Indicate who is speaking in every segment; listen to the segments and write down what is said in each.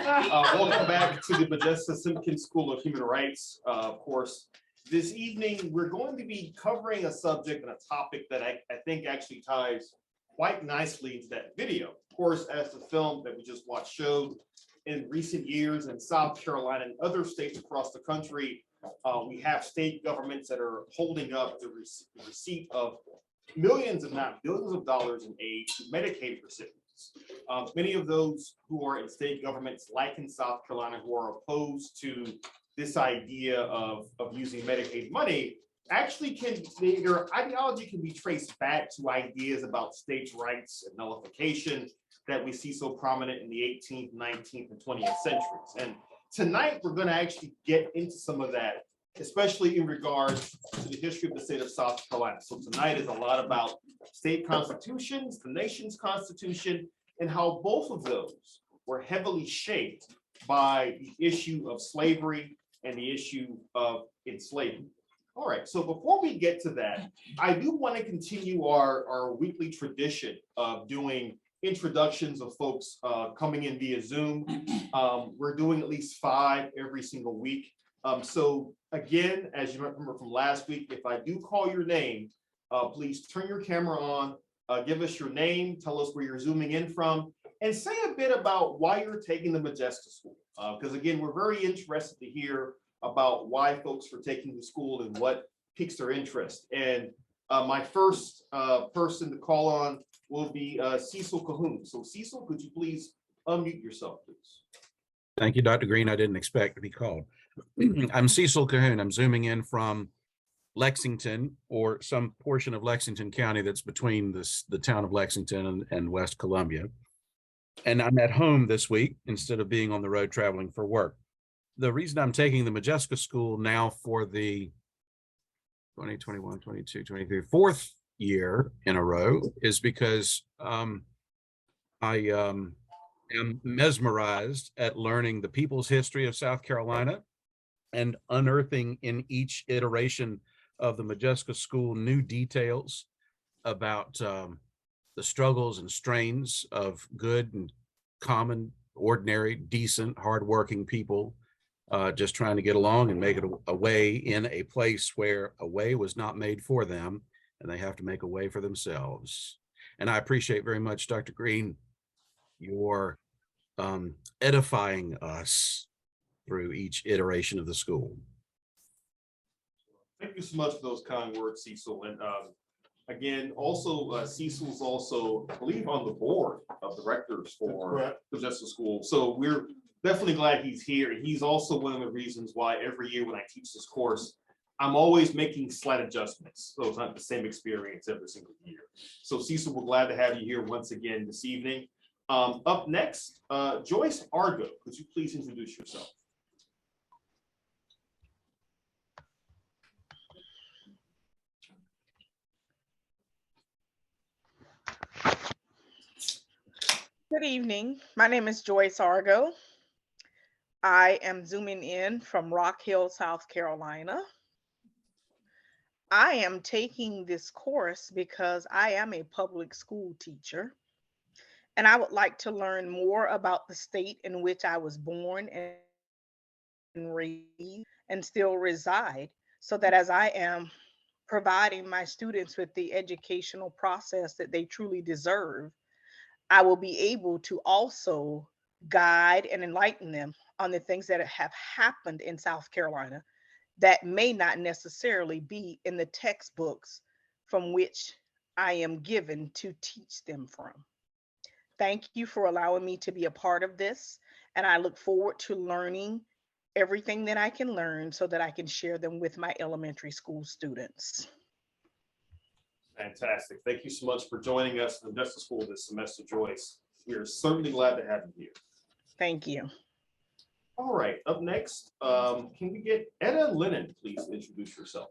Speaker 1: Welcome back to the Modjeska Simkins School of Human Rights. Of course, this evening we're going to be covering a subject and a topic that I think actually ties quite nicely into that video. Of course, as the film that we just watched showed, in recent years in South Carolina and other states across the country, we have state governments that are holding up the receipt of millions, if not billions of dollars in aid to Medicaid recipients. Many of those who are in state governments, like in South Carolina, who are opposed to this idea of using Medicaid money, actually their ideology can be traced back to ideas about states' rights and nullification that we see so prominent in the 18th, 19th, and 20th centuries. And tonight, we're going to actually get into some of that, especially in regards to the history of the state of South Carolina. So tonight is a lot about state constitutions, the nation's constitution, and how both of those were heavily shaped by the issue of slavery and the issue of enslavement. All right, so before we get to that, I do want to continue our weekly tradition of doing introductions of folks coming in via Zoom. We're doing at least 5 every single week. So again, as you might remember from last week, if I do call your name, please turn your camera on, give us your name, tell us where you're zooming in from, and say a bit about why you're taking the Modjeska School. Because again, we're very interested to hear about why folks are taking the school and what piques their interest. And my first person to call on will be Cecil Cahoon. So Cecil, could you please unmute yourself, please?
Speaker 2: Thank you, Dr. Greene. I didn't expect to be called. I'm Cecil Cahoon. I'm zooming in from Lexington, or some portion of Lexington County that's between the town of Lexington and West Columbia. And I'm at home this week instead of being on the road traveling for work. The reason I'm taking the Modjeska School now for the 2021, 22, 23, fourth year in a row is because I am mesmerized at learning the people's history of South Carolina and unearthing in each iteration of the Modjeska School new details about the struggles and strains of good and common, ordinary, decent, hardworking people just trying to get along and make it a way in a place where a way was not made for them, and they have to make a way for themselves. And I appreciate very much, Dr. Greene, your edifying us through each iteration of the school.
Speaker 1: Thank you so much for those kind words, Cecil. And again, also Cecil's also, I believe, on the board of directors for the Modjeska School. So we're definitely glad he's here. He's also one of the reasons why every year when I teach this course, I'm always making slight adjustments. So it's not the same experience every single year. So Cecil, we're glad to have you here once again this evening. Up next, Joyce Argo, could you please introduce yourself?
Speaker 3: Good evening. My name is Joyce Argo. I am zooming in from Rock Hill, South Carolina. I am taking this course because I am a public school teacher, and I would like to learn more about the state in which I was born and raised and still reside, so that as I am providing my students with the educational process that they truly deserve, I will be able to also guide and enlighten them on the things that have happened in South Carolina that may not necessarily be in the textbooks from which I am given to teach them from. Thank you for allowing me to be a part of this, and I look forward to learning everything that I can learn so that I can share them with my elementary school students.
Speaker 1: Fantastic. Thank you so much for joining us in the Modjeska School this semester, Joyce. We are certainly glad to have you here.
Speaker 3: Thank you.
Speaker 1: All right, up next, can we get Etta Lennon, please introduce yourself?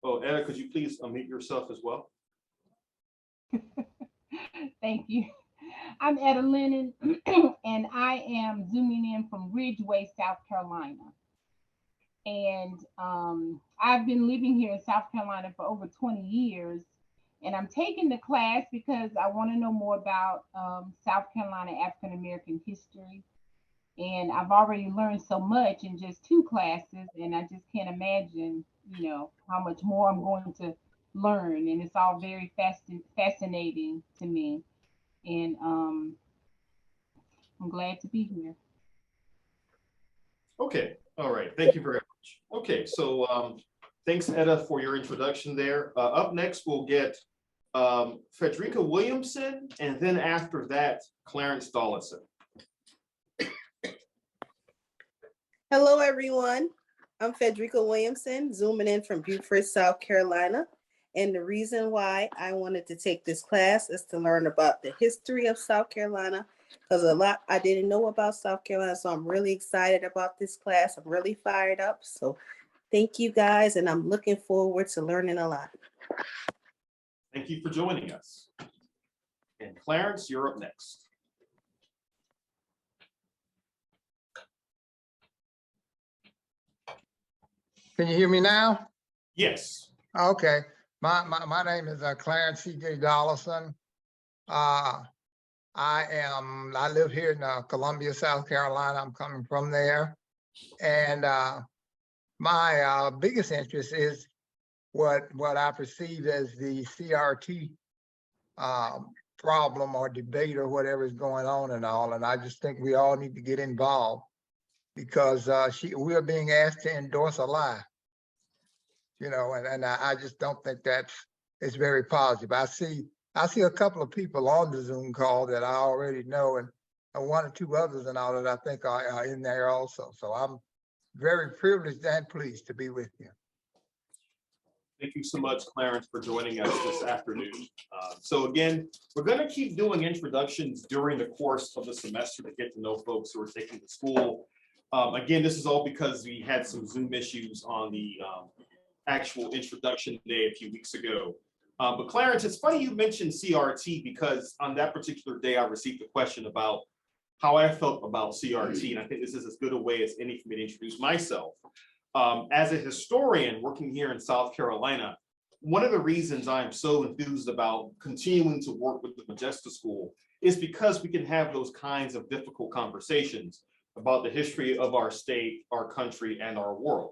Speaker 1: Oh, Etta, could you please unmute yourself as well?
Speaker 4: Thank you. I'm Etta Lennon, and I am zooming in from Ridgeway, South Carolina. And I've been living here in South Carolina for over 20 years, and I'm taking the class because I want to know more about South Carolina African American history. And I've already learned so much in just two classes, and I just can't imagine, how much more I'm going to learn. And it's all very fascinating to me. And I'm glad to be here.
Speaker 1: Okay, all right, thank you very much. Okay, so thanks, Etta, for your introduction there. Up next, we'll get Frederica Williamson, and then after that, Clarence Dollison.
Speaker 5: Hello, everyone. I'm Frederica Williamson, zooming in from Beaufort, South Carolina. And the reason why I wanted to take this class is to learn about the history of South Carolina, because a lot I didn't know about South Carolina. So I'm really excited about this class. I'm really fired up. So thank you guys, and I'm looking forward to learning a lot.
Speaker 1: Thank you for joining us. And Clarence, you're up next.
Speaker 6: Can you hear me now?
Speaker 1: Yes.
Speaker 6: Okay. My name is Clarence C.J. Dollison. I live here in Columbia, South Carolina. I'm coming from there. And my biggest interest is what I perceive as the CRT problem or debate or whatever is going on and all. And I just think we all need to get involved because we're being asked to endorse a lie. And I just don't think it's very positive. I see a couple of people on the Zoom call that I already know, and one or two others and all that I think are in there also. So I'm very privileged and pleased to be with you.
Speaker 1: Thank you so much, Clarence, for joining us this afternoon. So again, we're going to keep doing introductions during the course of the semester to get to know folks who are taking the school. Again, this is all because we had some Zoom issues on the actual introduction day a few weeks ago. But Clarence, it's funny you mentioned CRT because on that particular day, I received a question about how I felt about CRT. And I think this is as good a way as any for me to introduce myself. As a historian working here in South Carolina, one of the reasons I'm so enthused about continuing to work with the Modjeska School is because we can have those kinds of difficult conversations about the history of our state, our country, and our world.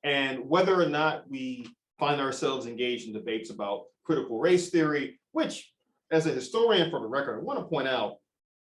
Speaker 1: And whether or not we find ourselves engaged in debates about critical race theory, which as a historian for the record, I want to point out,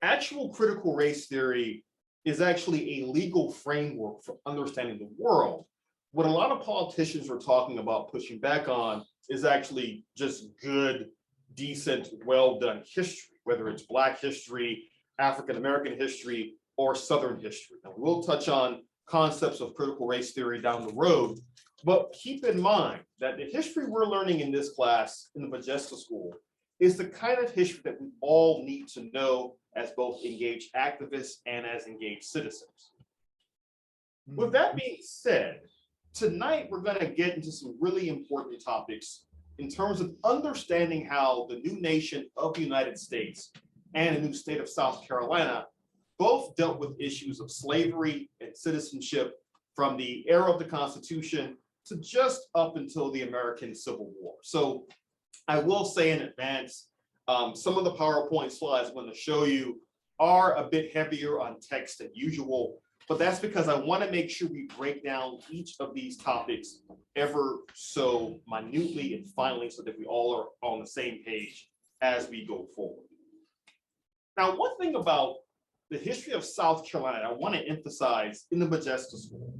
Speaker 1: actual critical race theory is actually a legal framework for understanding the world. What a lot of politicians are talking about pushing back on is actually just good, decent, well-done history, whether it's Black history, African-American history, or Southern history. Now, we'll touch on concepts of critical race theory down the road, but keep in mind that the history we're learning in this class in the Modjeska School is the kind of history that we all need to know as both engaged activists and as engaged citizens. With that being said, tonight we're going to get into some really important topics in terms of understanding how the new nation of the United States and the new state of South Carolina both dealt with issues of slavery and citizenship from the era of the Constitution to just up until the American Civil War. So I will say in advance, some of the PowerPoint slides I'm going to show you are a bit heavier on text than usual, but that's because I want to make sure we break down each of these topics ever so minutely and finally so that we all are on the same page as we go forward. Now, one thing about the history of South Carolina I want to emphasize in the Modjeska School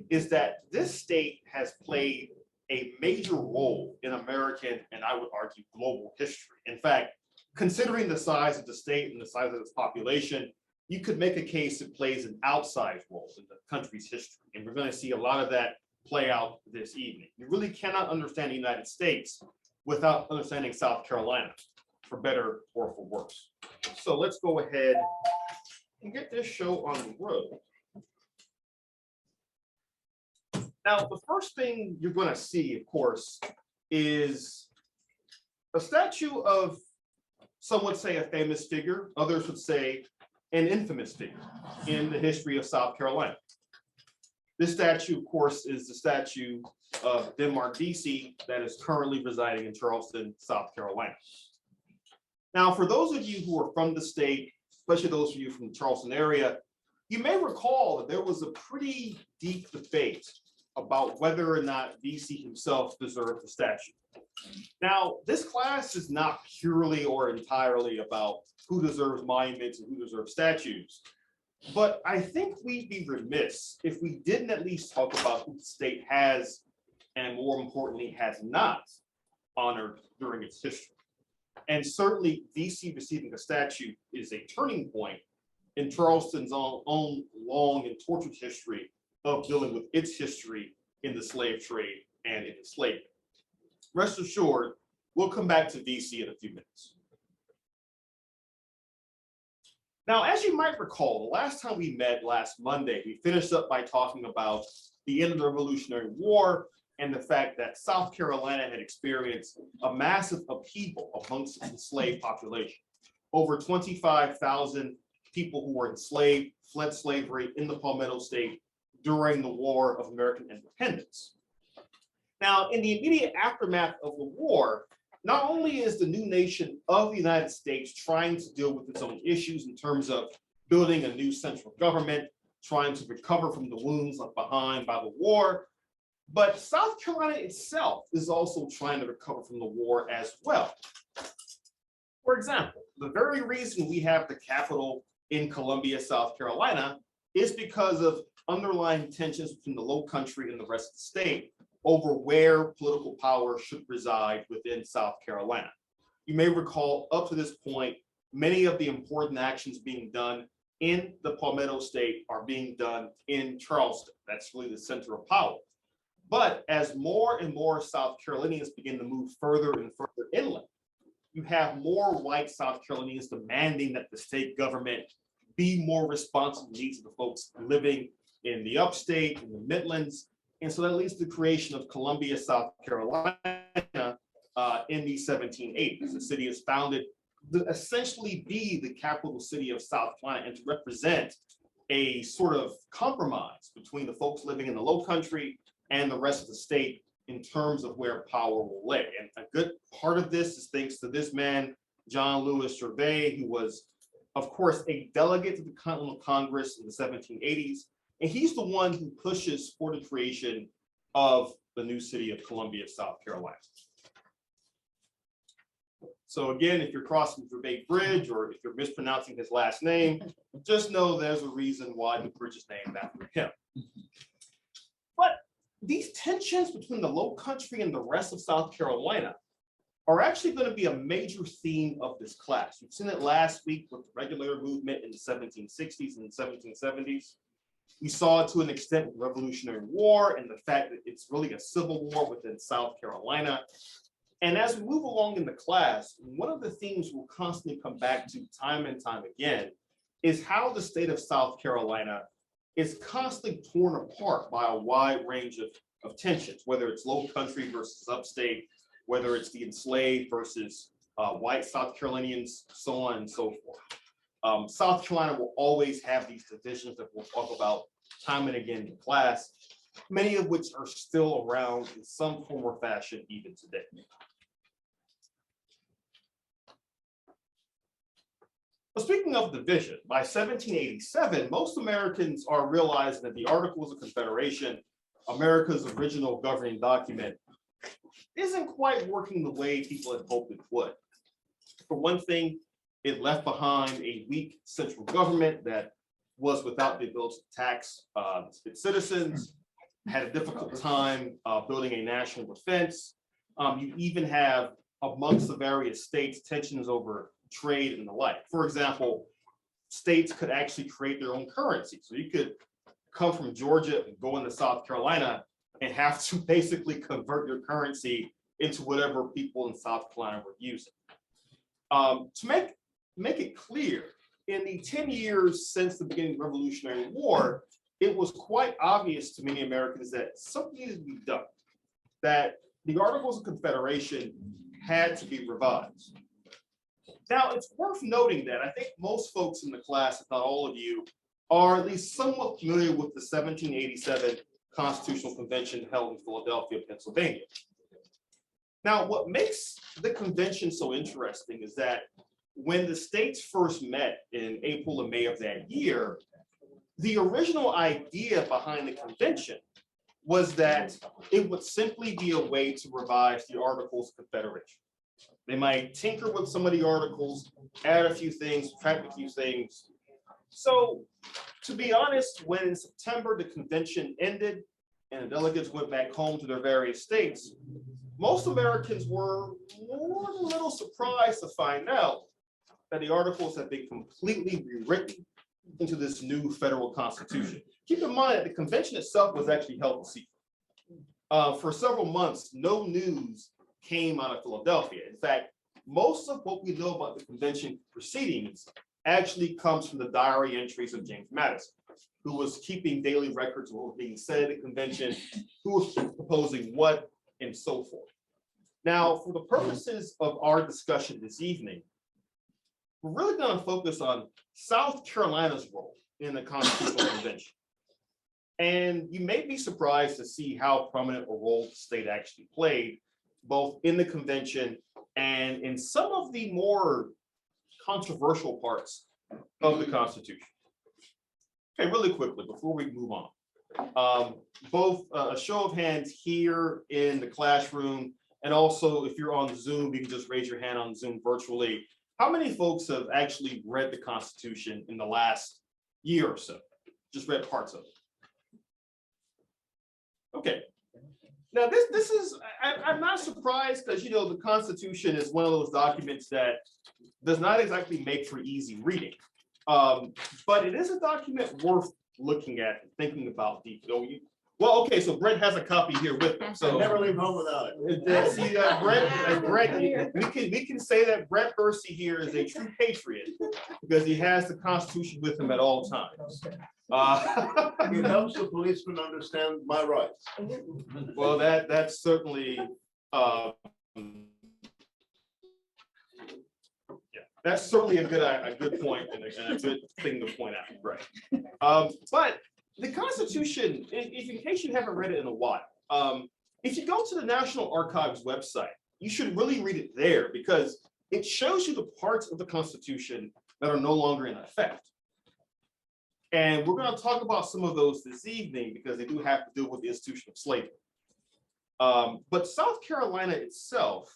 Speaker 1: is that this state has played a major role in American, and I would argue global history. In fact, considering the size of the state and the size of its population, you could make a case it plays an outsized role in the country's history. And we're going to see a lot of that play out this evening. You really cannot understand the United States without understanding South Carolina, for better or for worse. So let's go ahead and get this show on the road. Now, the first thing you're going to see, of course, is a statue of, some would say, a famous figure. Others would say an infamous figure in the history of South Carolina. This statue, of course, is the statue of Denmark, DC, that is currently residing in Charleston, South Carolina. Now, for those of you who are from the state, especially those of you from the Charleston area, you may recall that there was a pretty deep debate about whether or not DC himself deserved the statue. Now, this class is not purely or entirely about who deserves monuments and who deserves statues, but I think we'd be remiss if we didn't at least talk about who the state has, and more importantly, has not honored during its history. And certainly DC receiving a statue is a turning point in Charleston's own long and tortured history of dealing with its history in the slave trade and in enslavement. Rest assured, we'll come back to DC in a few minutes. Now, as you might recall, the last time we met last Monday, we finished up by talking about the end of the Revolutionary War and the fact that South Carolina had experienced a massive upheaval amongst its enslaved population. Over 25,000 people who were enslaved fled slavery in the Palmetto State during the War of American Independence. Now, in the immediate aftermath of the war, not only is the new nation of the United States trying to deal with its own issues in terms of building a new central government, trying to recover from the wounds left behind by the war, but South Carolina itself is also trying to recover from the war as well. For example, the very reason we have the capital in Columbia, South Carolina, is because of underlying tensions between the Low Country and the rest of the state over where political power should reside within South Carolina. You may recall up to this point, many of the important actions being done in the Palmetto State are being done in Charleston. That's really the center of power. But as more and more South Carolinians begin to move further and further inland, you have more white South Carolinians demanding that the state government be more responsive to the needs of the folks living in the upstate, in the Midlands. And so that leads to the creation of Columbia, South Carolina in the 1780s. The city is founded to essentially be the capital city of South Carolina and to represent a sort of compromise between the folks living in the Low Country and the rest of the state in terms of where power will lay. And a good part of this is thanks to this man, John Lewis Gervais, who was, of course, a delegate to the Continental Congress in the 1780s. And he's the one who pushes for the creation of the new city of Columbia, South Carolina. So again, if you're crossing the Bay Bridge or if you're mispronouncing his last name, just know there's a reason why the bridge is named after him. But these tensions between the Low Country and the rest of South Carolina are actually going to be a major theme of this class. You've seen it last week with the regular movement in the 1760s and 1770s. We saw it to an extent with the Revolutionary War and the fact that it's really a civil war within South Carolina. And as we move along in the class, one of the themes we'll constantly come back to time and time again is how the state of South Carolina is constantly torn apart by a wide range of tensions, whether it's Low Country versus upstate, whether it's the enslaved versus white South Carolinians, so on and so forth. South Carolina will always have these divisions that we'll talk about time and again in class, many of which are still around in some form or fashion even today. Well, speaking of division, by 1787, most Americans are realizing that the Articles of Confederation, America's original governing document, isn't quite working the way people had hoped it would. For one thing, it left behind a weak central government that was without the ability to tax its citizens, had a difficult time building a national defense. You even have, amongst the various states, tensions over trade and the like. For example, states could actually create their own currency. So you could come from Georgia and go into South Carolina and have to basically convert your currency into whatever people in South Carolina were using. To make it clear, in the 10 years since the beginning of the Revolutionary War, it was quite obvious to many Americans that something needed to be done, that the Articles of Confederation had to be revised. Now, it's worth noting that I think most folks in the class, if not all of you, are at least somewhat familiar with the 1787 Constitutional Convention held in Philadelphia, Pennsylvania. Now, what makes the convention so interesting is that when the states first met in April and May of that year, the original idea behind the convention was that it would simply be a way to revise the Articles of Confederation. They might tinker with some of the articles, add a few things, subtract a few things. So, to be honest, when in September the convention ended and the delegates went back home to their various states, most Americans were more than a little surprised to find out that the articles had been completely rewritten into this new federal constitution. Keep in mind that the convention itself was actually held in secret. For several months, no news came out of Philadelphia. In fact, most of what we know about the convention proceedings actually comes from the diary entries of James Madison, who was keeping daily records of what was being said at the convention, who was proposing what, and so forth. Now, for the purposes of our discussion this evening, we're really going to focus on South Carolina's role in the Constitutional Convention. And you may be surprised to see how prominent a role the state actually played, both in the convention and in some of the more controversial parts of the Constitution. Okay, really quickly, before we move on, both a show of hands here in the classroom, and also if you're on Zoom, you can just raise your hand on Zoom virtually. How many folks have actually read the Constitution in the last year or so? Just read parts of it. Okay. Now this is, I'm not surprised because, you know, the Constitution is one of those documents that does not exactly make for easy reading. But it is a document worth looking at and thinking about deeply. Well, okay, so Brett has a copy here with him. So
Speaker 7: Never leave home without it.
Speaker 1: see, Brett, we can say that Brett Hersey here is a true patriot because he has the Constitution with him at all times.
Speaker 7: It helps the policeman understand my rights.
Speaker 1: Well, that's certainly that's certainly a good point and a good thing to point out, right? But the Constitution, in case you haven't read it in a while, if you go to the National Archives website, you should really read it there because it shows you the parts of the Constitution that are no longer in effect. And we're going to talk about some of those this evening because they do have to do with the institution of slavery. But South Carolina itself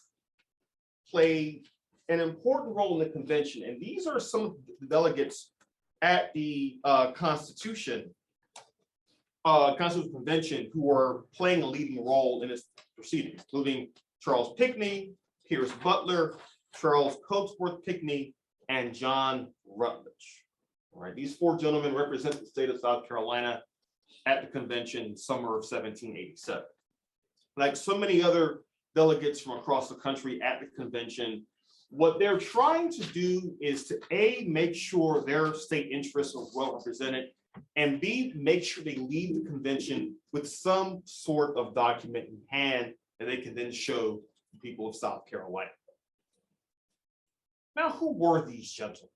Speaker 1: played an important role in the convention. And these are some of the delegates at the Constitutional Convention who are playing a leading role in its proceedings, including Charles Pinckney, Pierce Butler, Charles Cotesworth Pinckney, and John Rutledge. All right, these four gentlemen represent the state of South Carolina at the convention in summer of 1787. Like so many other delegates from across the country at the convention, what they're trying to do is to A, make sure their state interests are well represented, and B, make sure they leave the convention with some sort of document in hand that they can then show the people of South Carolina. Now, who were these gentlemen?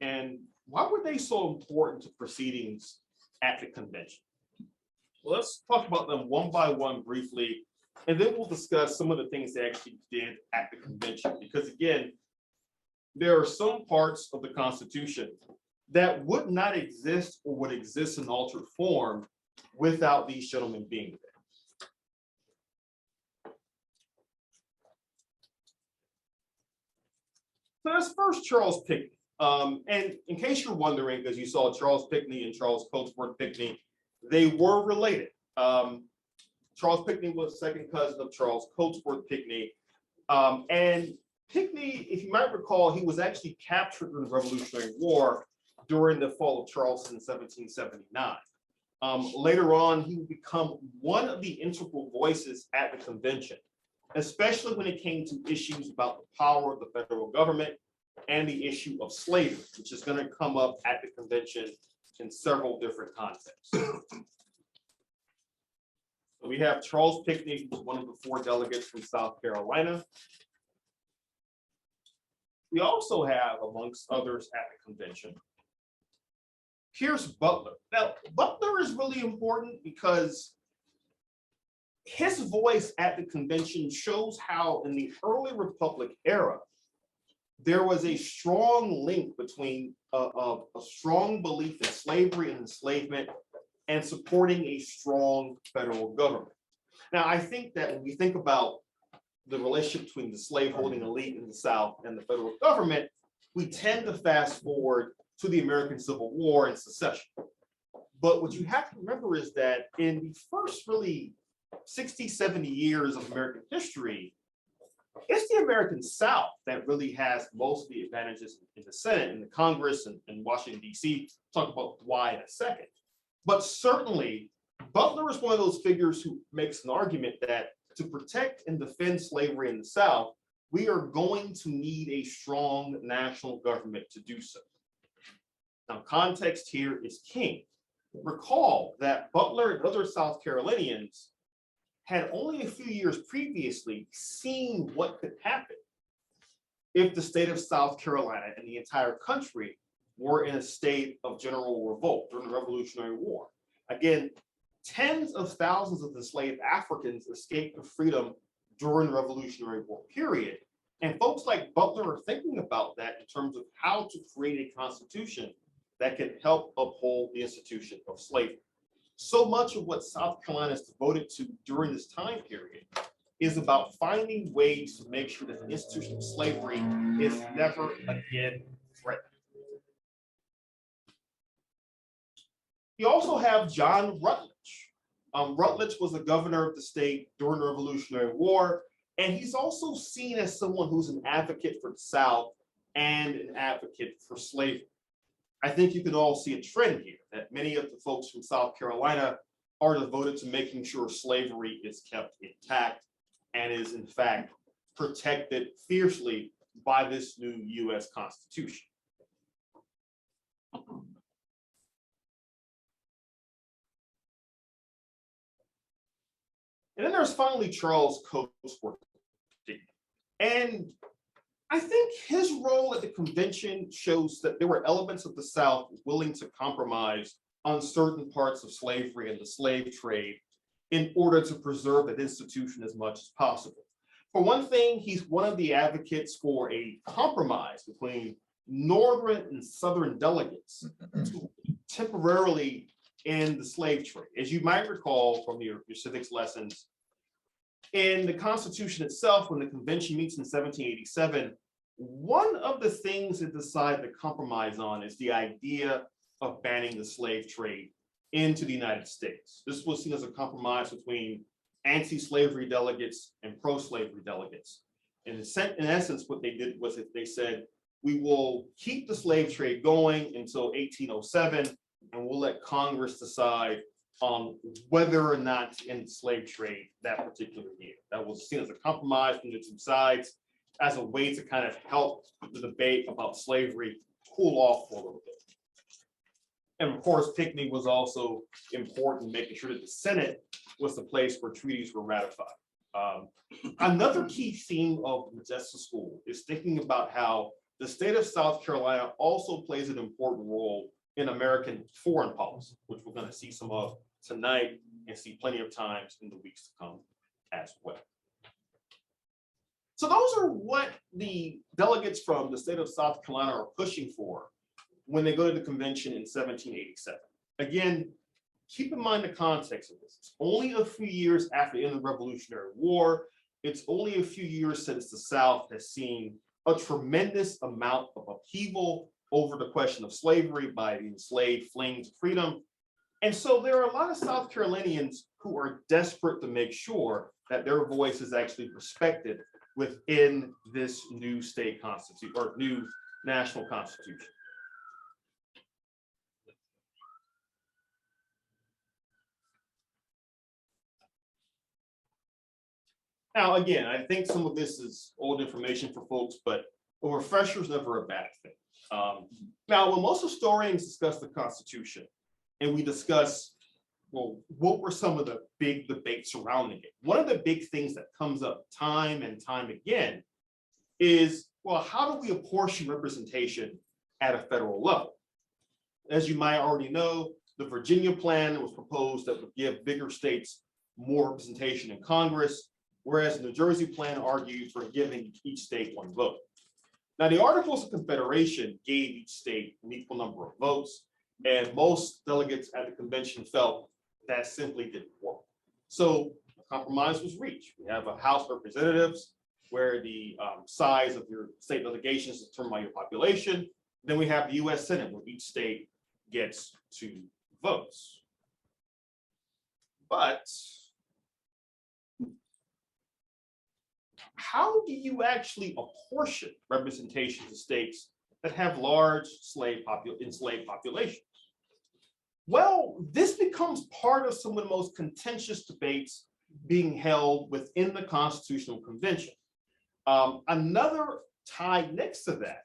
Speaker 1: And why were they so important to proceedings at the convention? Well, let's talk about them one by one briefly, and then we'll discuss some of the things they actually did at the convention. Because again, there are some parts of the Constitution that would not exist or would exist in altered form without these gentlemen being there. So that's first Charles Pinckney. And in case you're wondering, because you saw Charles Pinckney and Charles Cotesworth Pinckney, they were related. Charles Pinckney was second cousin of Charles Cotesworth Pinckney. And Pinckney, if you might recall, he was actually captured in the Revolutionary War during the fall of Charleston in 1779. Later on, he would become one of the integral voices at the convention, especially when it came to issues about the power of the federal government and the issue of slavery, which is going to come up at the convention in several different contexts. So we have Charles Pinckney, who was one of the four delegates from South Carolina. We also have, amongst others at the convention, here's Butler. Now, Butler is really important because his voice at the convention shows how in the early Republic era, there was a strong link between a strong belief in slavery and enslavement and supporting a strong federal government. Now, I think that when we think about the relationship between the slaveholding elite in the South and the federal government, we tend to fast forward to the American Civil War and secession. But what you have to remember is that in the first really 60, 70 years of American history, it's the American South that really has most of the advantages in the Senate and the Congress and Washington, D.C. Talk about why in a second. But certainly, Butler is one of those figures who makes an argument that to protect and defend slavery in the South, we are going to need a strong national government to do so. Now, context here is king. Recall that Butler and other South Carolinians had only a few years previously seen what could happen if the state of South Carolina and the entire country were in a state of general revolt during the Revolutionary War. Again, tens of thousands of enslaved Africans escaped to freedom during the Revolutionary War period. And folks like Butler are thinking about that in terms of how to create a constitution that can help uphold the institution of slavery. So much of what South Carolina is devoted to during this time period is about finding ways to make sure that the institution of slavery is never again threatened. You also have John Rutledge. Rutledge was the governor of the state during the Revolutionary War, and he's also seen as someone who's an advocate for the South and an advocate for slavery. I think you can all see a trend here that many of the folks from South Carolina are devoted to making sure slavery is kept intact and is in fact protected fiercely by this new US Constitution. And then there's finally Charles Cotesworth. And I think his role at the convention shows that there were elements of the South willing to compromise on certain parts of slavery and the slave trade in order to preserve that institution as much as possible. For one thing, he's one of the advocates for a compromise between Northern and Southern delegates to temporarily end the slave trade. As you might recall from your civics lessons, in the Constitution itself, when the convention meets in 1787, one of the things it decided to compromise on is the idea of banning the slave trade into the United States. This was seen as a compromise between anti-slavery delegates and pro-slavery delegates. And in essence, what they did was they said, we will keep the slave trade going until 1807, and we'll let Congress decide on whether or not to end the slave trade that particular year. That was seen as a compromise from the two sides, as a way to kind of help the debate about slavery cool off for a little bit. And of course, Pinckney was also important, making sure that the Senate was the place where treaties were ratified. Another key theme of Modjeska School is thinking about how the state of South Carolina also plays an important role in American foreign policy, which we're going to see some of tonight and see plenty of times in the weeks to come as well. So those are what the delegates from the state of South Carolina are pushing for when they go to the convention in 1787. Again, keep in mind the context of this. It's only a few years after the end of the Revolutionary War. It's only a few years since the South has seen a tremendous amount of upheaval over the question of slavery by the enslaved fleeing to freedom. And so there are a lot of South Carolinians who are desperate to make sure that their voice is actually respected within this new state constitution or new national constitution. Now, again, I think some of this is old information for folks, but a refresher is never a bad thing. Now, when most historians discuss the Constitution, and we discuss, well, what were some of the big debates surrounding it? One of the big things that comes up time and time again is, well, how do we apportion representation at a federal level? As you might already know, the Virginia plan was proposed that would give bigger states more representation in Congress, whereas the New Jersey plan argued for giving each state one vote. Now, the Articles of Confederation gave each state an equal number of votes, and most delegates at the convention felt that simply didn't work. So a compromise was reached. We have a House of Representatives where the size of your state delegations is determined by your population. Then we have the US Senate where each state gets 2 votes. But how do you actually apportion representation to states that have large enslaved populations? Well, this becomes part of some of the most contentious debates being held within the Constitutional Convention. Another tie next to that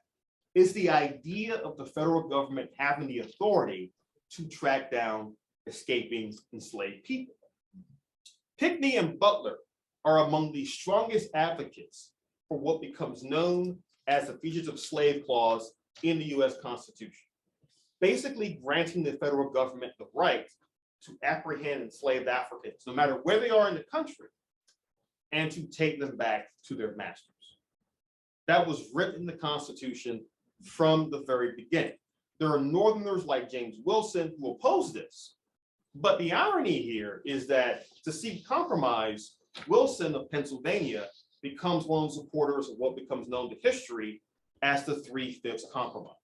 Speaker 1: is the idea of the federal government having the authority to track down escaping enslaved people. Pinckney and Butler are among the strongest advocates for what becomes known as the Fugitive Slave Clause in the US Constitution, basically granting the federal government the right to apprehend enslaved Africans, no matter where they are in the country, and to take them back to their masters. That was written in the Constitution from the very beginning. There are Northerners like James Wilson who oppose this. But the irony here is that to seek compromise, Wilson of Pennsylvania becomes one of the supporters of what becomes known to history as the 3/5 compromise.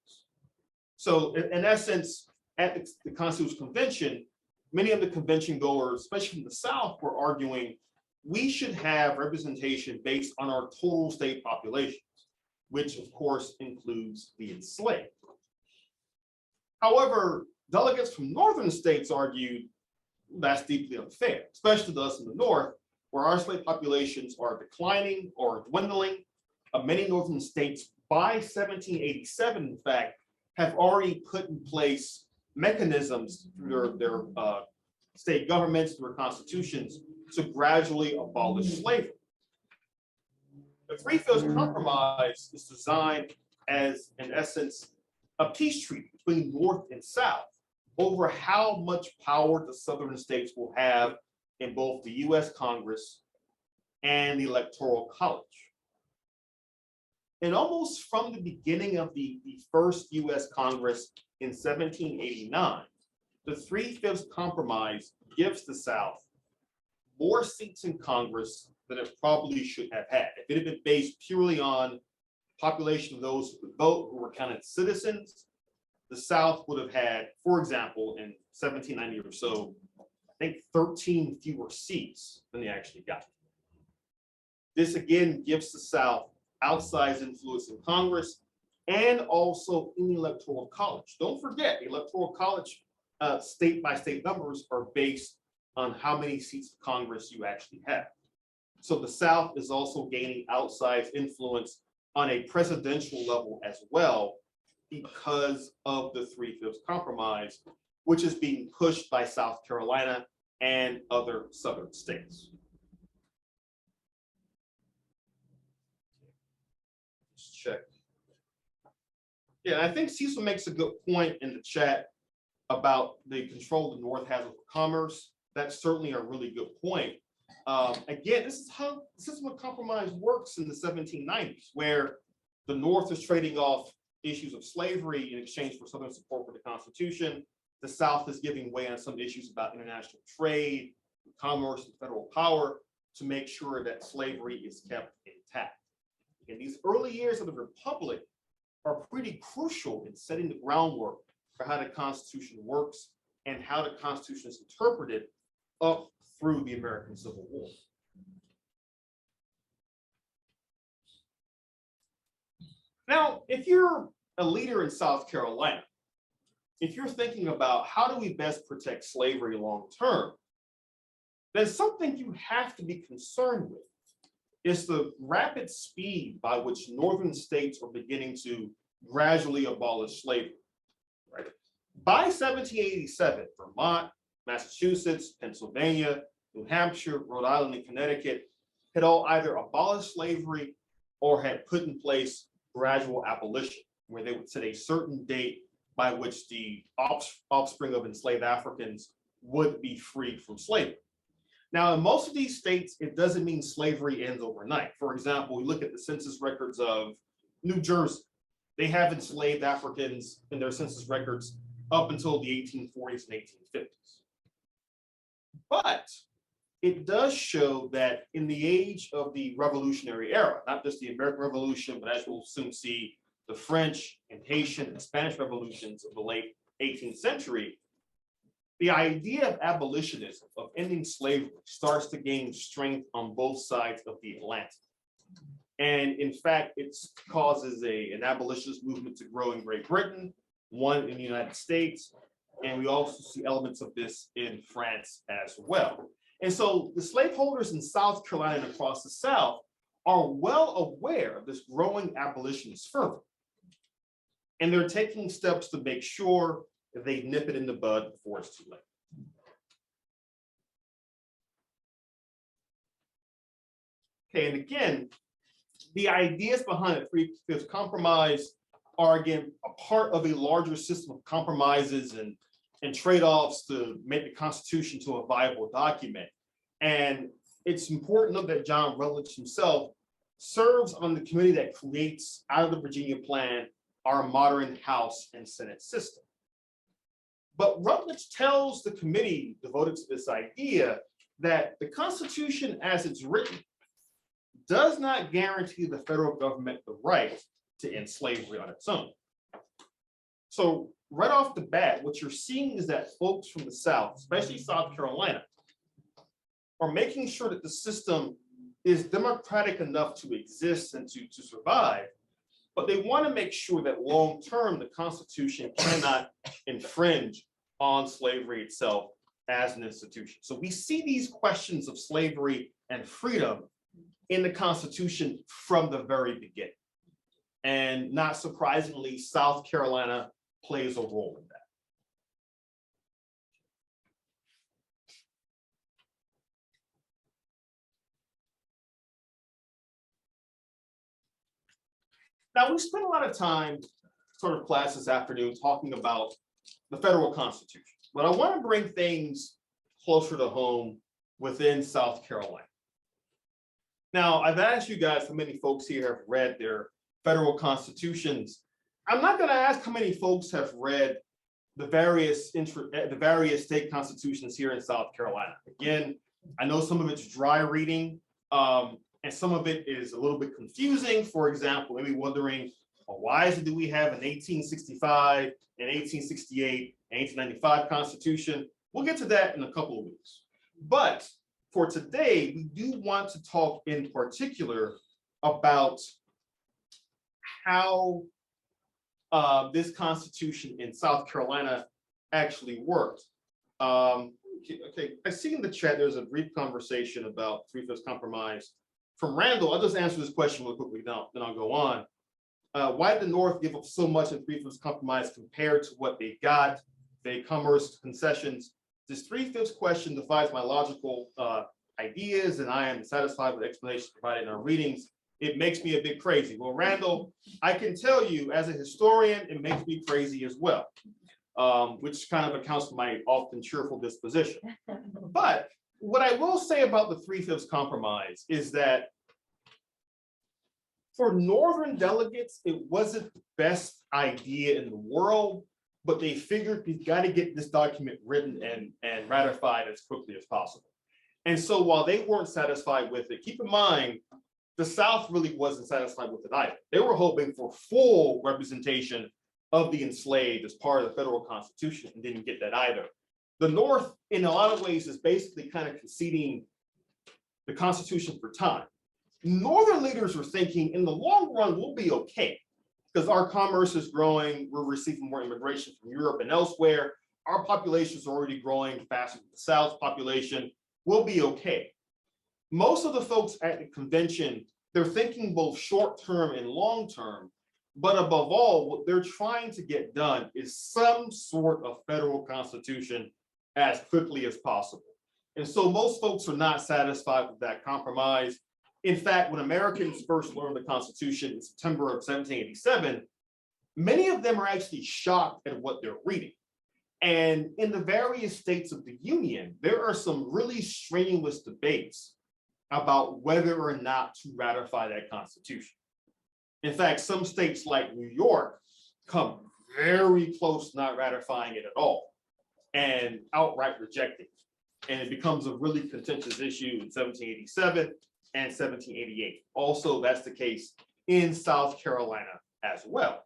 Speaker 1: So in essence, at the Constitutional Convention, many of the convention goers, especially from the South, were arguing we should have representation based on our total state populations, which of course includes the enslaved. However, delegates from northern states argued that's deeply unfair, especially to us in the North, where our slave populations are declining or dwindling. Many northern states by 1787, in fact, have already put in place mechanisms through their state governments, through their constitutions, to gradually abolish slavery. The 3/5 compromise is designed as, in essence, a peace treaty between North and South over how much power the Southern states will have in both the US Congress and the Electoral College. And almost from the beginning of the first US Congress in 1789, the 3/5 compromise gives the South more seats in Congress than it probably should have had. If it had been based purely on population of those who could vote, who were counted citizens, the South would have had, for example, in 1790 or so, I think 13 fewer seats than they actually got. This again gives the South outsized influence in Congress and also in the Electoral College. Don't forget, the Electoral College state by state numbers are based on how many seats of Congress you actually have. So the South is also gaining outsized influence on a presidential level as well because of the 3/5 compromise, which is being pushed by South Carolina and other southern states. Let's check. Yeah, I think Cecil makes a good point in the chat about the control the North has over commerce. That's certainly a really good point. Again, this is what compromise works in the 1790s, where the North is trading off issues of slavery in exchange for Southern support for the Constitution. The South is giving way on some issues about international trade, commerce, and federal power to make sure that slavery is kept intact. And these early years of the Republic are pretty crucial in setting the groundwork for how the Constitution works and how the Constitution is interpreted up through the American Civil War. Now, if you're a leader in South Carolina, if you're thinking about how do we best protect slavery long term, then something you have to be concerned with is the rapid speed by which northern states are beginning to gradually abolish slavery. Right? By 1787, Vermont, Massachusetts, Pennsylvania, New Hampshire, Rhode Island, and Connecticut had all either abolished slavery or had put in place gradual abolition, where they would set a certain date by which the offspring of enslaved Africans would be freed from slavery. Now, in most of these states, it doesn't mean slavery ends overnight. For example, we look at the census records of New Jersey. They have enslaved Africans in their census records up until the 1840s and 1850s. But it does show that in the age of the Revolutionary era, not just the American Revolution, but as we'll soon see, the French and Haitian and Spanish revolutions of the late 18th century, the idea of abolitionism, of ending slavery, starts to gain strength on both sides of the Atlantic. And in fact, it causes an abolitionist movement to grow in Great Britain, one in the United States, and we also see elements of this in France as well. And so the slaveholders in South Carolina and across the South are well aware of this growing abolitionist fervor. And they're taking steps to make sure that they nip it in the bud before it's too late. Okay, and again, the ideas behind the Three-Fifths Compromise are, again, a part of a larger system of compromises and trade-offs to make the Constitution to a viable document. And it's important to note that John Rutledge himself serves on the committee that creates, out of the Virginia Plan, our modern House and Senate system. But Rutledge tells the committee devoted to this idea that the Constitution as it's written does not guarantee the federal government the right to end slavery on its own. So right off the bat, what you're seeing is that folks from the South, especially South Carolina, are making sure that the system is democratic enough to exist and to survive, but they want to make sure that long-term the Constitution cannot infringe on slavery itself as an institution. So we see these questions of slavery and freedom in the Constitution from the very beginning. And not surprisingly, South Carolina plays a role in that. Now, we spent a lot of time, sort of class this afternoon, talking about the federal Constitution, but I want to bring things closer to home within South Carolina. Now, I've asked you guys how many folks here have read their federal constitutions. I'm not going to ask how many folks have read the various state constitutions here in South Carolina. Again, I know some of it's dry reading, and some of it is a little bit confusing. For example, maybe wondering, well, why do we have an 1865, an 1868, an 1895 Constitution? We'll get to that in a couple of weeks. But for today, we do want to talk in particular about how this Constitution in South Carolina actually worked. Okay, I see in the chat there's a brief conversation about Three-Fifths Compromise. From Randall, I'll just answer this question real quickly, then I'll go on. Why did the North give up so much in Three-Fifths Compromise compared to what they got? They commerce concessions. This Three-Fifths question defies my logical ideas, and I am satisfied with the explanations provided in our readings. It makes me a bit crazy. Well, Randall, I can tell you as a historian, it makes me crazy as well, which kind of accounts for my often cheerful disposition. But what I will say about the Three-Fifths Compromise is that for Northern delegates, it wasn't the best idea in the world, but they figured we've got to get this document written and ratified as quickly as possible. And so while they weren't satisfied with it, keep in mind, the South really wasn't satisfied with it either. They were hoping for full representation of the enslaved as part of the federal Constitution and didn't get that either. The North, in a lot of ways, is basically kind of conceding the Constitution for time. Northern leaders were thinking, in the long run, we'll be okay because our commerce is growing. We're receiving more immigration from Europe and elsewhere. Our population is already growing faster than the South's population. We'll be okay. Most of the folks at the convention, they're thinking both short-term and long-term, but above all, what they're trying to get done is some sort of federal constitution as quickly as possible. And so most folks are not satisfied with that compromise. In fact, when Americans first learned the Constitution in September of 1787, many of them are actually shocked at what they're reading. And in the various states of the Union, there are some really strenuous debates about whether or not to ratify that Constitution. In fact, some states like New York come very close to not ratifying it at all and outright rejecting it. And it becomes a really contentious issue in 1787 and 1788. Also, that's the case in South Carolina as well.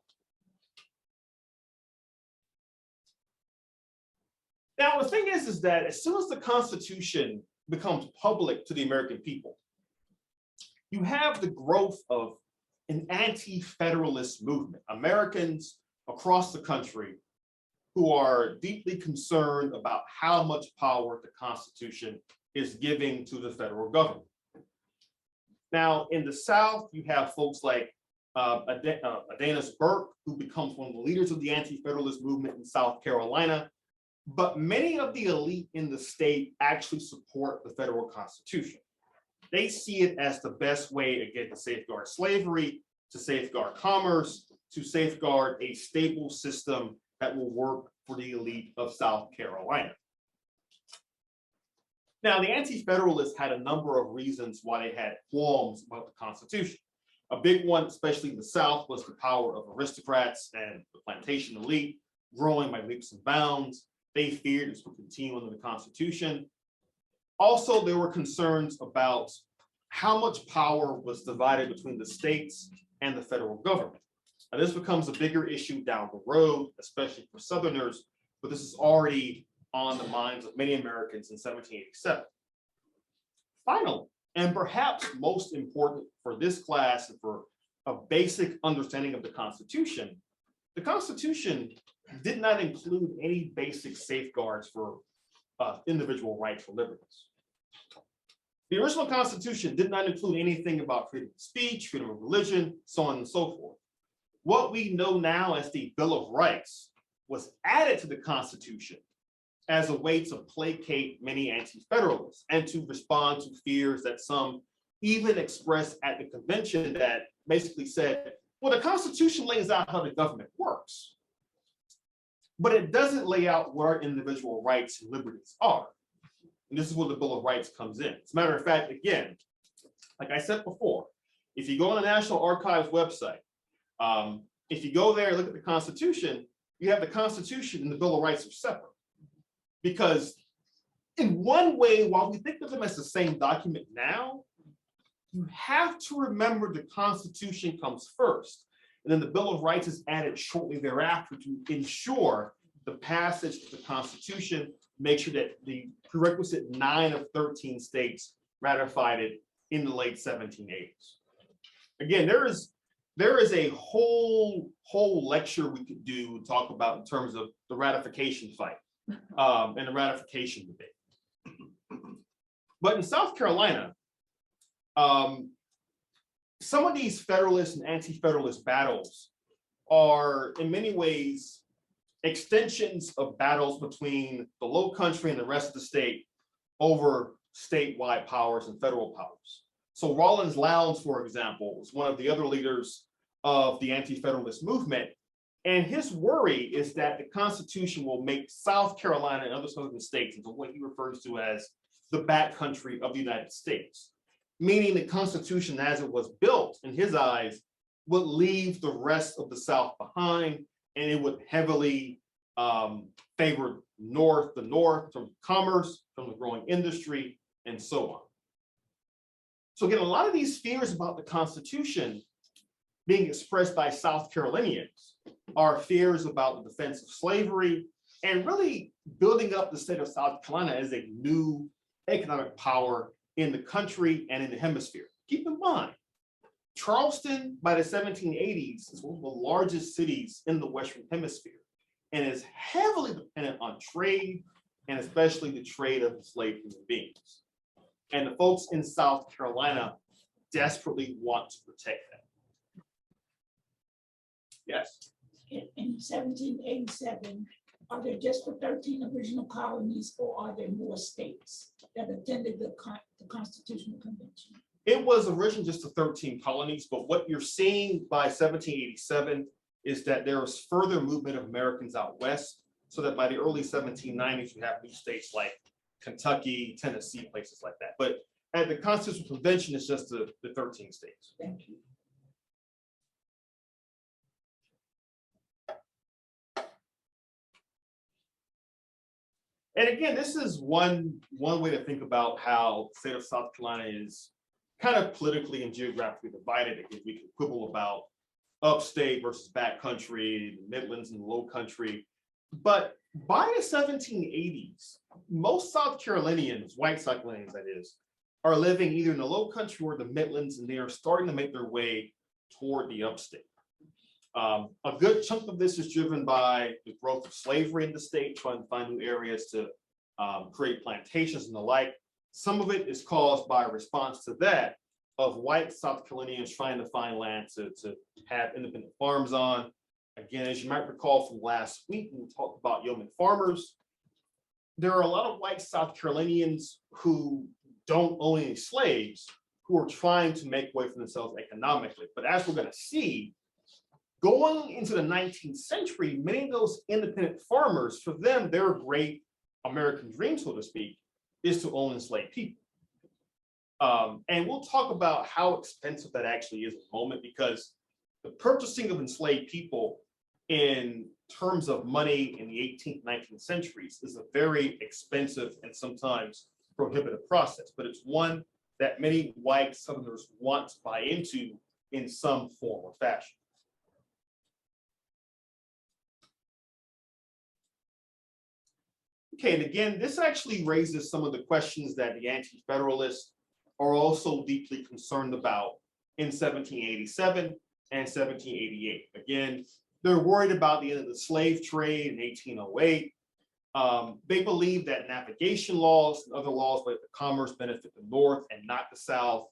Speaker 1: Now, the thing is that as soon as the Constitution becomes public to the American people, you have the growth of an anti-federalist movement, Americans across the country who are deeply concerned about how much power the Constitution is giving to the federal government. Now, in the South, you have folks like Adonis Burke, who becomes one of the leaders of the anti-federalist movement in South Carolina. But many of the elite in the state actually support the federal Constitution. They see it as the best way, again, to safeguard slavery, to safeguard commerce, to safeguard a stable system that will work for the elite of South Carolina. Now, the Anti-Federalists had a number of reasons why they had qualms about the Constitution. A big one, especially in the South, was the power of aristocrats and the plantation elite growing by leaps and bounds. They feared this would continue under the Constitution. Also, there were concerns about how much power was divided between the states and the federal government. Now, this becomes a bigger issue down the road, especially for Southerners, but this is already on the minds of many Americans in 1787. Finally, and perhaps most important for this class and for a basic understanding of the Constitution did not include any basic safeguards for individual rights or liberties. The original Constitution did not include anything about freedom of speech, freedom of religion, so on and so forth. What we know now as the Bill of Rights was added to the Constitution as a way to placate many anti-federalists and to respond to fears that some even expressed at the convention that basically said, well, the Constitution lays out how the government works, but it doesn't lay out what our individual rights and liberties are. And this is where the Bill of Rights comes in. As a matter of fact, again, like I said before, if you go on the National Archives website, if you go there and look at the Constitution, you have the Constitution and the Bill of Rights are separate. Because in one way, while we think of them as the same document now, you have to remember the Constitution comes first, and then the Bill of Rights is added shortly thereafter to ensure the passage of the Constitution, make sure that the prerequisite 9 of 13 states ratified it in the late 1780s. Again, there is a whole lecture we could do and talk about in terms of the ratification fight and the ratification debate. But in South Carolina, some of these Federalist and Anti-Federalist battles are in many ways extensions of battles between the Low Country and the rest of the state over statewide powers and federal powers. So Rawlins Lowndes, for example, was one of the other leaders of the Anti-Federalist movement. And his worry is that the Constitution will make South Carolina and other southern states into what he refers to as the backcountry of the United States, meaning the Constitution as it was built, in his eyes, would leave the rest of the South behind, and it would heavily favor the North from commerce, from the growing industry, and so on. So again, a lot of these fears about the Constitution being expressed by South Carolinians are fears about the defense of slavery and really building up the state of South Carolina as a new economic power in the country and in the hemisphere. Keep in mind, Charleston by the 1780s is one of the largest cities in the Western Hemisphere and is heavily dependent on trade and especially the trade of enslaved human beings. And the folks in South Carolina desperately want to protect that. Yes.
Speaker 8: In 1787, are there just the 13 original colonies, or are there more states that attended the Constitutional Convention?
Speaker 1: It was originally just the 13 colonies, but what you're seeing by 1787 is that there was further movement of Americans out west, so that by the early 1790s, you have new states like Kentucky, Tennessee, places like that. But at the Constitutional Convention, it's just the 13 states.
Speaker 8: Thank you.
Speaker 1: And again, this is one way to think about how the state of South Carolina is kind of politically and geographically divided. Again, we can quibble about upstate versus backcountry, the Midlands and the Low Country. But by the 1780s, most South Carolinians, white South Carolinians that is, are living either in the Low Country or the Midlands, and they are starting to make their way toward the upstate. A good chunk of this is driven by the growth of slavery in the state, trying to find new areas to create plantations and the like. Some of it is caused by a response to that of white South Carolinians trying to find land to have independent farms on. Again, as you might recall from last week, when we talked about yeoman farmers, there are a lot of white South Carolinians who don't own any slaves, who are trying to make way for themselves economically. But as we're going to see, going into the 19th century, many of those independent farmers, for them, their great American dream, so to speak, is to own enslaved people. And we'll talk about how expensive that actually is in a moment, because the purchasing of enslaved people in terms of money in the 18th, 19th centuries is a very expensive and sometimes prohibitive process, but it's one that many white Southerners want to buy into in some form or fashion. Okay, and again, this actually raises some of the questions that the anti-federalists are also deeply concerned about in 1787 and 1788. Again, they're worried about the end of the slave trade in 1808. They believe that navigation laws and other laws related to commerce benefit the North and not the South.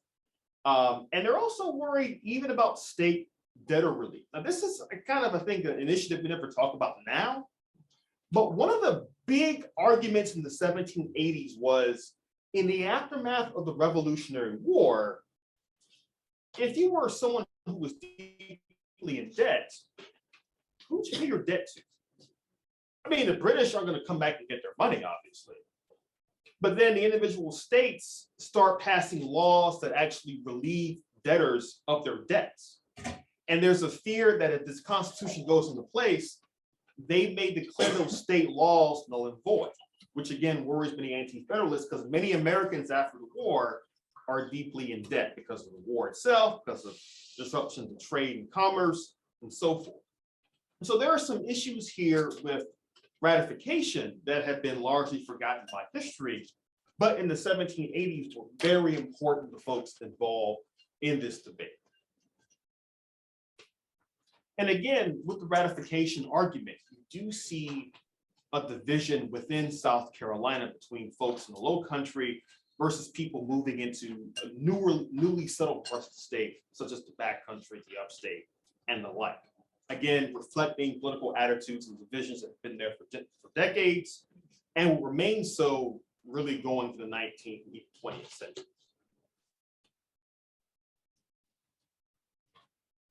Speaker 1: And they're also worried even about state debtor relief. Now, this is a kind of, I think, an initiative we never talk about now. But one of the big arguments in the 1780s was, in the aftermath of the Revolutionary War, if you were someone who was deeply in debt, who would you pay your debt to? I mean, the British are going to come back and get their money, obviously. But then the individual states start passing laws that actually relieve debtors of their debts. And there's a fear that if this Constitution goes into place, they may declare those state laws null and void, which again worries many anti-federalists, because many Americans after the war are deeply in debt because of the war itself, because of disruption to trade and commerce, and so forth. And so there are some issues here with ratification that have been largely forgotten by history, but in the 1780s were very important to folks involved in this debate. And again, with the ratification argument, you do see a division within South Carolina between folks in the Low Country versus people moving into a newly settled parts of the state, such as the backcountry, the upstate, and the like. Again, reflecting political attitudes and divisions that have been there for decades and will remain so really going to the 19th and 20th century.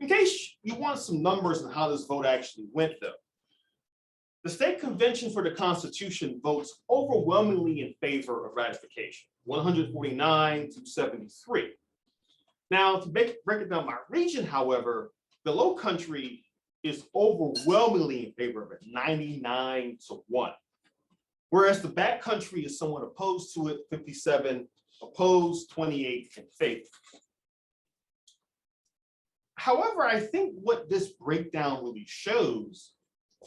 Speaker 1: In case you want some numbers on how this vote actually went, though, the state convention for the Constitution votes overwhelmingly in favor of ratification, 149 to 73. Now, to break it down by region, however, the Low Country is overwhelmingly in favor of it, 99 to 1. Whereas the backcountry is somewhat opposed to it, 57 opposed, 28 in favor. However, I think what this breakdown really shows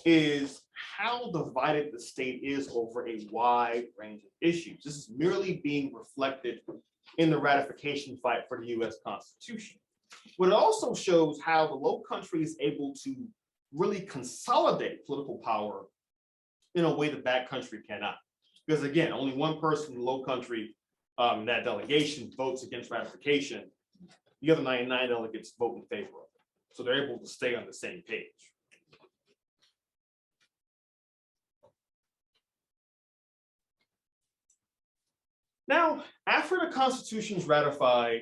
Speaker 1: is how divided the state is over a wide range of issues. This is merely being reflected in the ratification fight for the US Constitution. But it also shows how the Low Country is able to really consolidate political power in a way the backcountry cannot. Because again, only one person in the Low Country, that delegation, votes against ratification. The other 99 delegates vote in favor of it. So they're able to stay on the same page. Now, after the Constitution is ratified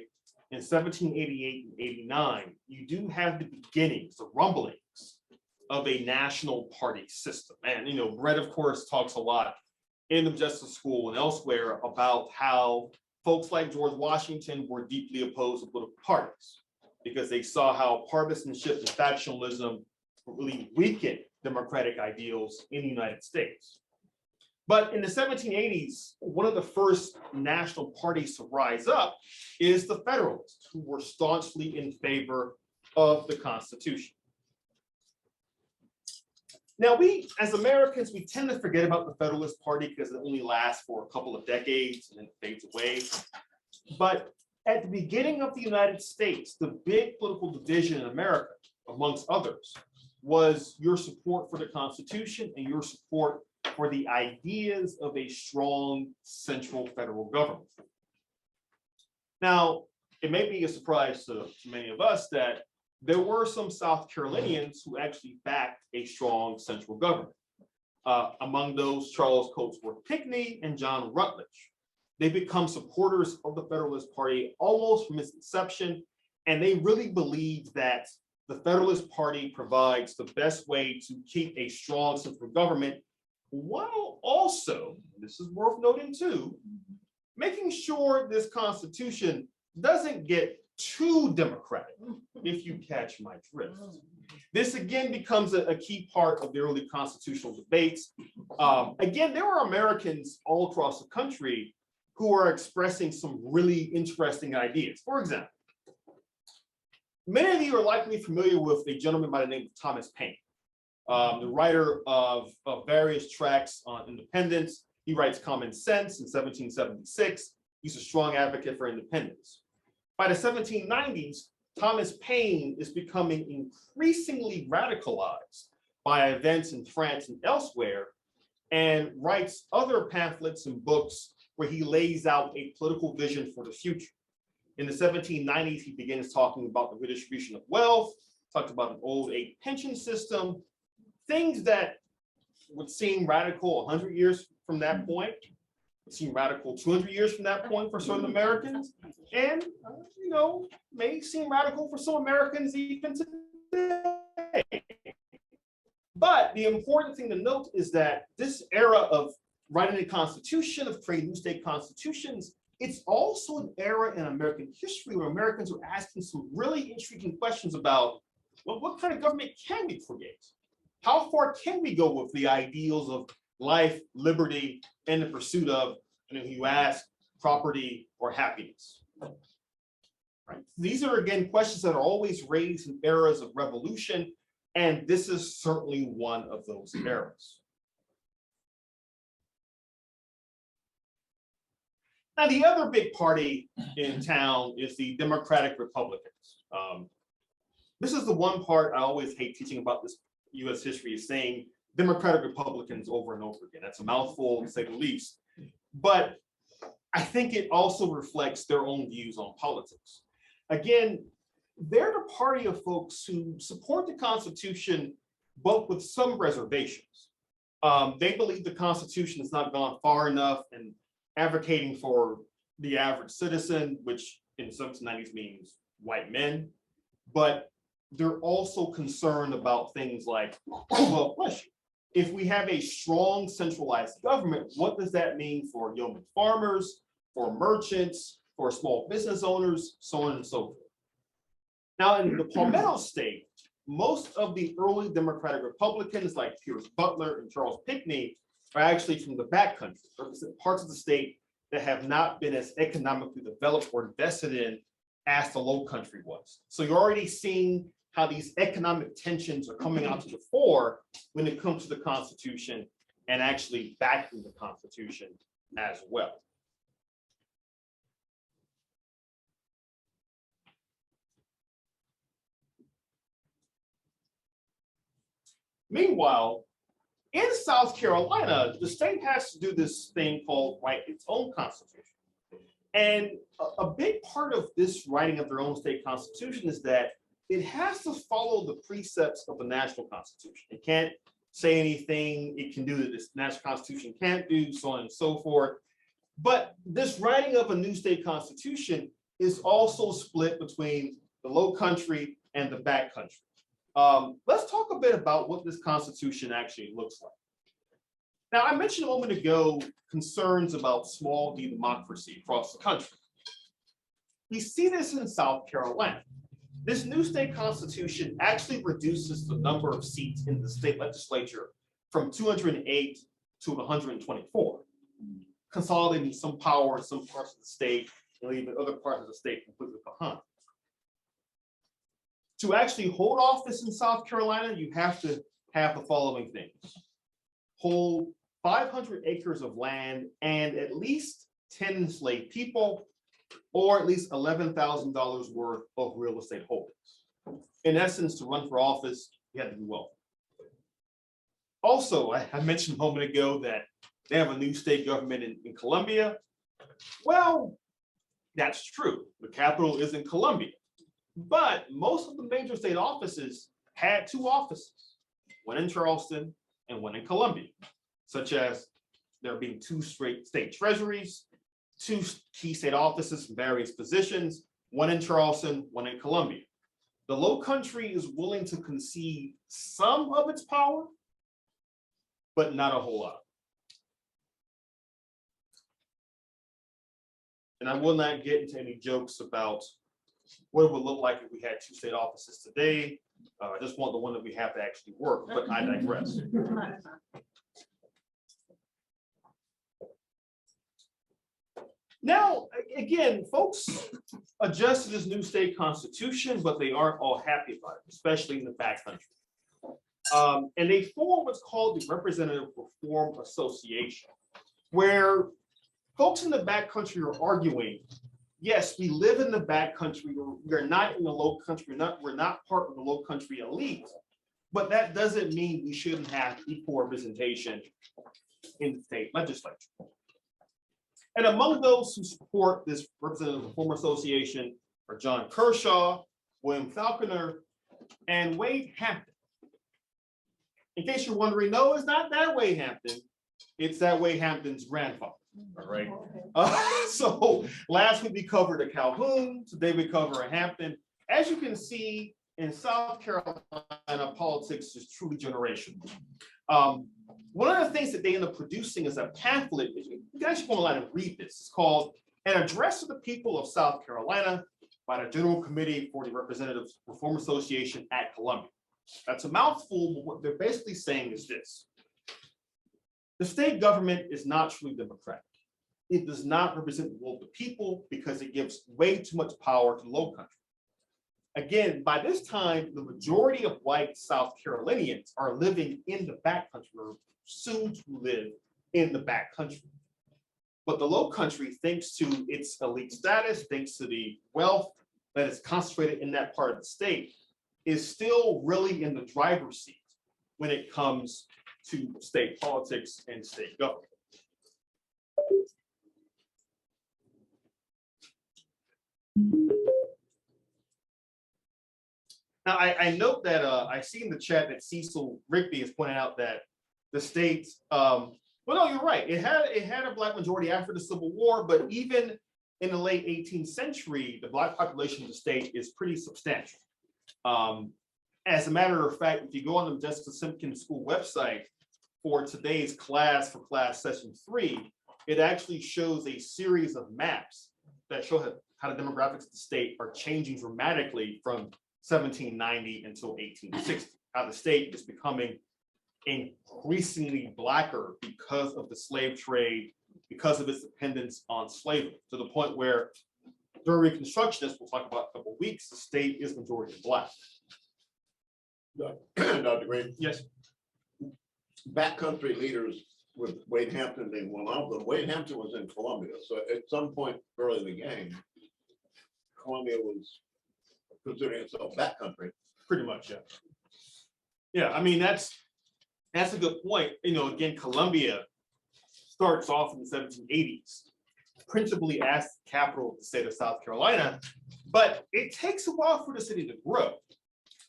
Speaker 1: in 1788 and 89, you do have the beginnings, the rumblings of a national party system. And, Brett, of course, talks a lot in the Justice School and elsewhere about how folks like George Washington were deeply opposed to political parties because they saw how partisanship and factionalism really weakened democratic ideals in the United States. But in the 1780s, one of the first national parties to rise up is the Federalists, who were staunchly in favor of the Constitution. Now, we, as Americans, we tend to forget about the Federalist Party because it only lasts for a couple of decades and then fades away. But at the beginning of the United States, the big political division in America, amongst others, was your support for the Constitution and your support for the ideas of a strong central federal government. Now, it may be a surprise to many of us that there were some South Carolinians who actually backed a strong central government. Among those, Charles Cotesworth Pinckney and John Rutledge. They become supporters of the Federalist Party almost from its inception, and they really believed that the Federalist Party provides the best way to keep a strong central government, while also, this is worth noting too, making sure this Constitution doesn't get too democratic, if you catch my drift. This again becomes a key part of the early constitutional debates. Again, there are Americans all across the country who are expressing some really interesting ideas. For example, many of you are likely familiar with a gentleman by the name of Thomas Paine, the writer of various tracts on independence. He writes Common Sense in 1776. He's a strong advocate for independence. By the 1790s, Thomas Paine is becoming increasingly radicalized by events in France and elsewhere, and writes other pamphlets and books where he lays out a political vision for the future. In the 1790s, he begins talking about the redistribution of wealth, talked about an old age pension system, things that would seem radical 100 years from that point, would seem radical 200 years from that point for certain Americans, and may seem radical for some Americans even today. But the important thing to note is that this era of writing a constitution, of creating new state constitutions, it's also an era in American history where Americans are asking some really intriguing questions about, well, what kind of government can we create? How far can we go with the ideals of life, liberty, and the pursuit of, you ask, property or happiness? Right. These are, again, questions that are always raised in eras of revolution, and this is certainly one of those eras. Now, the other big party in town is the Democratic Republicans. This is the one part I always hate teaching about this US history, is saying Democratic Republicans over and over again. That's a mouthful, to say the least. But I think it also reflects their own views on politics. Again, they're the party of folks who support the Constitution, but with some reservations. They believe the Constitution has not gone far enough in advocating for the average citizen, which in the 1790s means white men. But they're also concerned about things like, well, question, if we have a strong centralized government, what does that mean for yeoman farmers, for merchants, for small business owners, so on and so forth? Now, in the Palmetto State, most of the early Democratic Republicans like Pierce Butler and Charles Pinckney are actually from the backcountry, represent parts of the state that have not been as economically developed or invested in as the Low Country was. So you're already seeing how these economic tensions are coming out to the fore when it comes to the Constitution and actually backing the Constitution as well. Meanwhile, in South Carolina, the state has to do this thing called write its own constitution. And a big part of this writing of their own state constitution is that it has to follow the precepts of the national constitution. It can't say anything it can do that this national constitution can't do, so on and so forth. But this writing of a new state constitution is also split between the Low Country and the back country. Let's talk a bit about what this Constitution actually looks like. Now, I mentioned a moment ago concerns about small d democracy across the country. We see this in South Carolina. This new state constitution actually reduces the number of seats in the state legislature from 208 to 124, consolidating some power in some parts of the state and leaving other parts of the state completely behind. To actually hold office in South Carolina, you have to have the following things: hold 500 acres of land and at least 10 enslaved people, or at least $11,000 worth of real estate holdings. In essence, to run for office, you have to be wealthy. Also, I mentioned a moment ago that they have a new state government in Columbia. Well, that's true. The capital is in Columbia. But most of the major state offices had two offices, one in Charleston and one in Columbia, such as there being two straight state treasuries, two key state offices in various positions, one in Charleston, one in Columbia. The Low Country is willing to concede some of its power, but not a whole lot. And I will not get into any jokes about what it would look like if we had two state offices today. I just want the one that we have to actually work, but I digress. Now, again, folks adjusted this new state constitution, but they aren't all happy about it, especially in the backcountry. And they form what's called the Representative Reform Association, where folks in the backcountry are arguing, yes, we live in the backcountry, we're not in the Low Country, we're not part of the Low Country elite, but that doesn't mean we shouldn't have equal representation in the state legislature. And among those who support this Representative Reform Association are John Kershaw, William Falconer, and Wade Hampton. In case you're wondering, no, it's not that Wade Hampton. It's that Wade Hampton's grandfather. All right. So last week we covered a Calhoun. Today we cover a Hampton. As you can see, in South Carolina, politics is truly generational. One of the things that they end up producing is a pamphlet. You can actually go online and read this. It's called An Address to the People of South Carolina by the General Committee for the Representative Reform Association at Columbia. That's a mouthful, but what they're basically saying is this: the state government is not truly democratic. It does not represent the will of the people because it gives way too much power to the Low Country. Again, by this time, the majority of white South Carolinians are living in the backcountry, or soon to live in the backcountry. But the Low Country, thanks to its elite status, thanks to the wealth that is concentrated in that part of the state, is still really in the driver's seat when it comes to state politics and state government. Now, I note that I see in the chat that Cecil Rigby has pointed out that the state, well, no, you're right. It had a Black majority after the Civil War, but even in the late 18th century, the Black population of the state is pretty substantial. As a matter of fact, if you go on the Modjeska Simkins School website for today's class, for class session 3, it actually shows a series of maps that show how the demographics of the state are changing dramatically from 1790 until 1860, how the state is becoming increasingly Blacker because of the slave trade, because of its dependence on slavery, to the point where during Reconstruction, as we'll talk about in a couple of weeks, the state is majority Black.
Speaker 7: Dr. Greene,
Speaker 1: Yes.
Speaker 7: backcountry leaders with Wade Hampton being one of them. Wade Hampton was in Columbia, so at some point early in the game, Columbia was considering itself backcountry.
Speaker 1: Pretty much, yeah. Yeah, I mean, that's a good point. You know, again, Columbia starts off in the 1780s, principally as the capital of the state of South Carolina, but it takes a while for the city to grow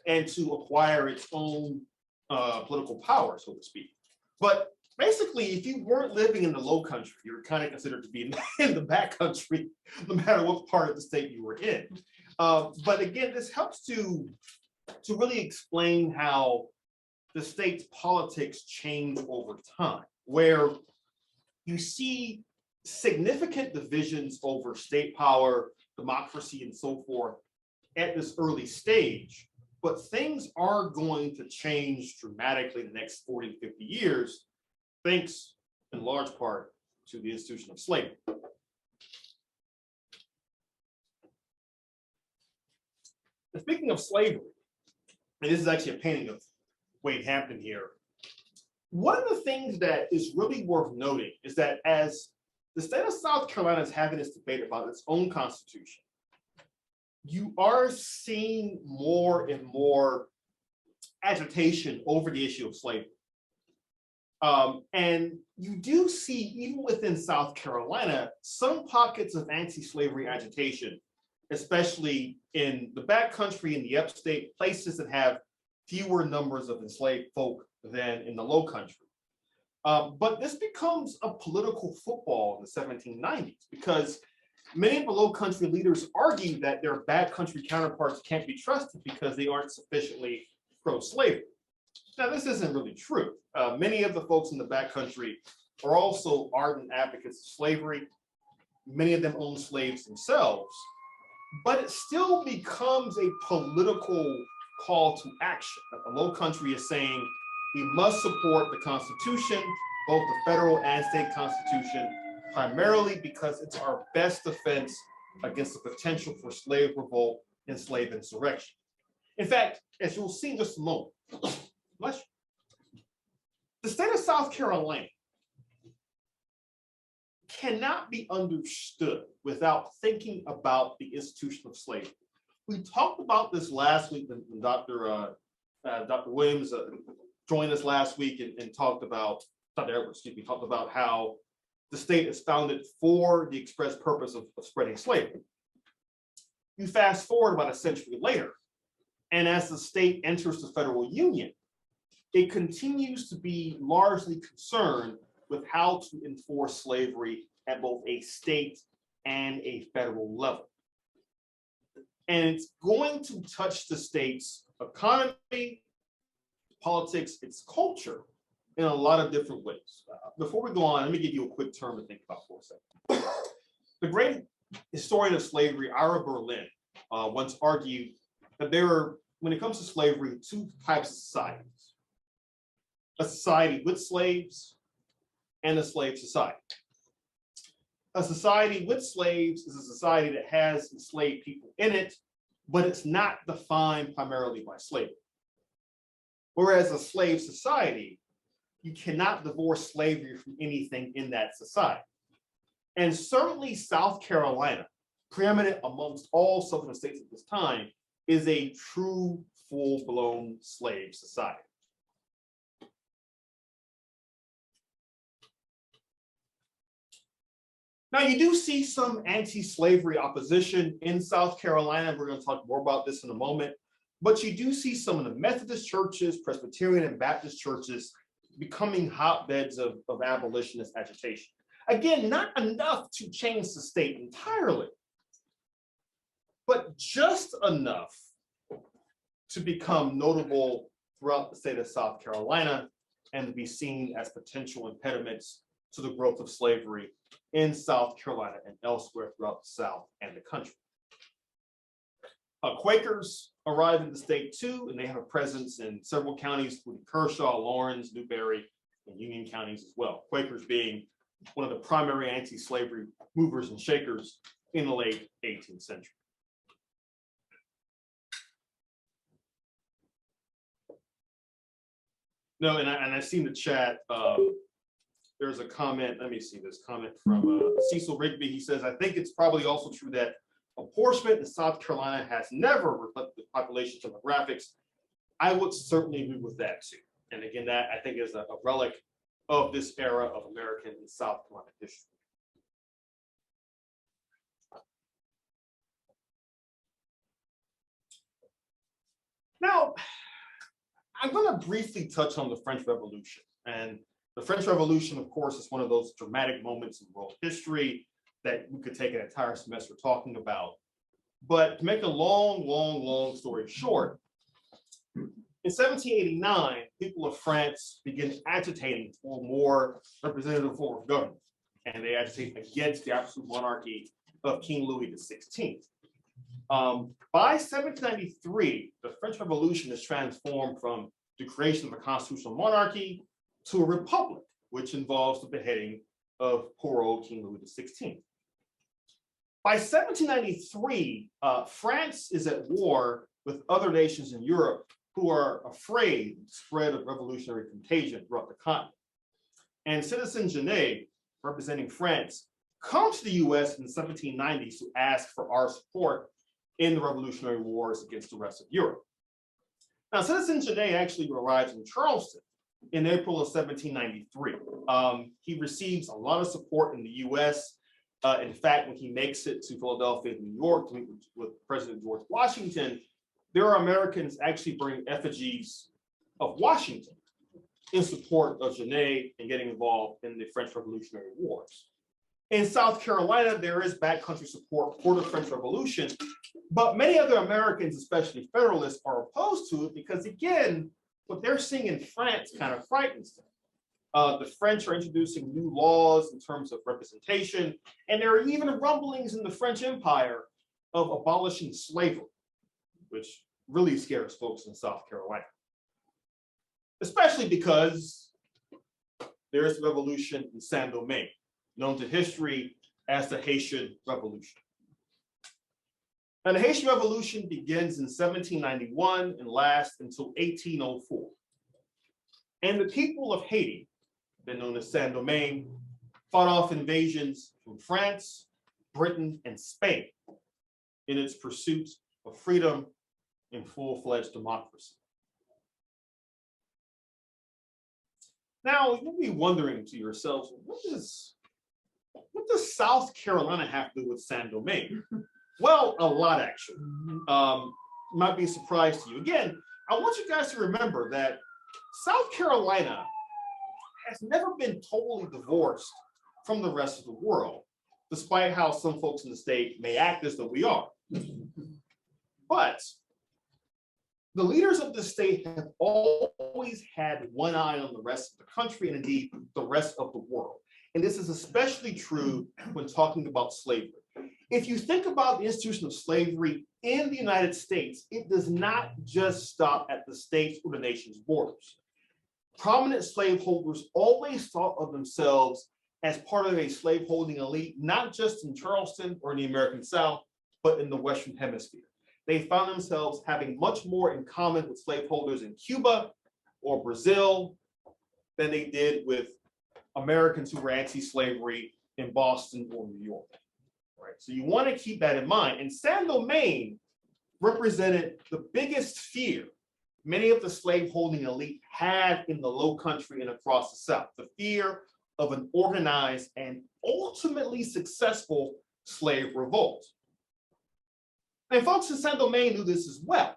Speaker 1: and to acquire its own political power, so to speak. But basically, if you weren't living in the Low Country, you were kind of considered to be in the backcountry, no matter what part of the state you were in. But again, this helps to to really explain how the state's politics change over time, where you see significant divisions over state power, democracy, and so forth at this early stage, but things are going to change dramatically in the next 40 to 50 years, thanks in large part to the institution of slavery. And speaking of slavery, and this is actually a painting of Wade Hampton here, one of the things that is really worth noting is that as the state of South Carolina is having this debate about its own constitution, you are seeing more and more agitation over the issue of slavery. And you do see, even within South Carolina, some pockets of anti-slavery agitation, especially in the backcountry, in the upstate, places that have fewer numbers of enslaved folk than in the low country. But this becomes a political football in the 1790s, because many of the low country leaders argue that their backcountry counterparts can't be trusted because they aren't sufficiently pro-slavery. Now, this isn't really true. Many of the folks in the backcountry are also ardent advocates of slavery. Many of them own slaves themselves, but it still becomes a political call to action. The low country is saying we must support the Constitution, both the federal and state Constitution, primarily because it's our best defense against the potential for slave revolt and slave insurrection. In fact, as you'll see in just a moment, the state of South Carolina cannot be understood without thinking about the institution of slavery. We talked about this last week when Dr. Williams joined us last week and talked about, Dr. Edwards, excuse me, talked about how the state is founded for the express purpose of spreading slavery. You fast forward about a century later, and as the state enters the federal union, it continues to be largely concerned with how to enforce slavery at both a state and a federal level. And it's going to touch the state's economy, politics, its culture in a lot of different ways. Before we go on, let me give you a quick term to think about for a second. The great historian of slavery, Ira Berlin, once argued that there are, when it comes to slavery, two types of societies: a society with slaves and a slave society. A society with slaves is a society that has enslaved people in it, but it's not defined primarily by slavery. Whereas a slave society, you cannot divorce slavery from anything in that society. And certainly South Carolina, preeminent amongst all southern states at this time, is a true full-blown slave society. Now, you do see some anti-slavery opposition in South Carolina. We're going to talk more about this in a moment. But you do see some of the Methodist churches, Presbyterian and Baptist churches becoming hotbeds of abolitionist agitation. Again, not enough to change the state entirely, but just enough to become notable throughout the state of South Carolina and to be seen as potential impediments to the growth of slavery in South Carolina and elsewhere throughout the South and the country. Quakers arrive in the state too, and they have a presence in several counties, including Kershaw, Lawrence, Newberry, and Union counties as well. Quakers being one of the primary anti-slavery movers and shakers in the late 18th century. No, and I see in the chat, there's a comment, let me see this comment from Cecil Rigby. He says, I think it's probably also true that apportionment in South Carolina has never reflected the population demographics. I would certainly agree with that too. And again, that I think is a relic of this era of American and South Carolina history. Now, I'm going to briefly touch on the French Revolution. And the French Revolution, of course, is one of those dramatic moments in world history that we could take an entire semester talking about. But to make a long story short, In 1789, people of France begin agitating for more representative form of government, and they agitate against the absolute monarchy of King Louis XVI. By 1793, the French Revolution is transformed from the creation of a constitutional monarchy to a republic, which involves the beheading of poor old King Louis XVI. By 1793, France is at war with other nations in Europe who are afraid of the spread of revolutionary contagion throughout the continent. And Citizen Genet, representing France, comes to the US in the 1790s to ask for our support in the revolutionary wars against the rest of Europe. Now, Citizen Genet actually arrives in Charleston in April of 1793. He receives a lot of support in the US. In fact, when he makes it to Philadelphia and New York to meet with President George Washington, there are Americans actually bringing effigies of Washington in support of Genet and getting involved in the French Revolutionary Wars. In South Carolina, there is backcountry support for the French Revolution, but many other Americans, especially Federalists, are opposed to it because, again, what they're seeing in France kind of frightens them. The French are introducing new laws in terms of representation, and there are even rumblings in the French Empire of abolishing slavery, which really scares folks in South Carolina, especially because there is a revolution in Saint-Domingue, known to history as the Haitian Revolution. Now, the Haitian Revolution begins in 1791 and lasts until 1804. And the people of Haiti, then known as Saint-Domingue, fought off invasions from France, Britain, and Spain in its pursuit of freedom and full-fledged democracy. Now, you'll be wondering to yourselves, what does South Carolina have to do with Saint-Domingue? Well, a lot, actually. Might be a surprise to you. Again, I want you guys to remember that South Carolina has never been totally divorced from the rest of the world, despite how some folks in the state may act as though we are. But the leaders of the state have always had one eye on the rest of the country and indeed the rest of the world. And this is especially true when talking about slavery. If you think about the institution of slavery in the United States, it does not just stop at the states or the nation's borders. Prominent slaveholders always thought of themselves as part of a slaveholding elite, not just in Charleston or in the American South, but in the Western Hemisphere. They found themselves having much more in common with slaveholders in Cuba or Brazil than they did with Americans who were anti-slavery in Boston or New York. Right? So you want to keep that in mind. And Saint-Domingue represented the biggest fear many of the slaveholding elite had in the Low Country and across the South, the fear of an organized and ultimately successful slave revolt. And folks in Saint-Domingue knew this as well.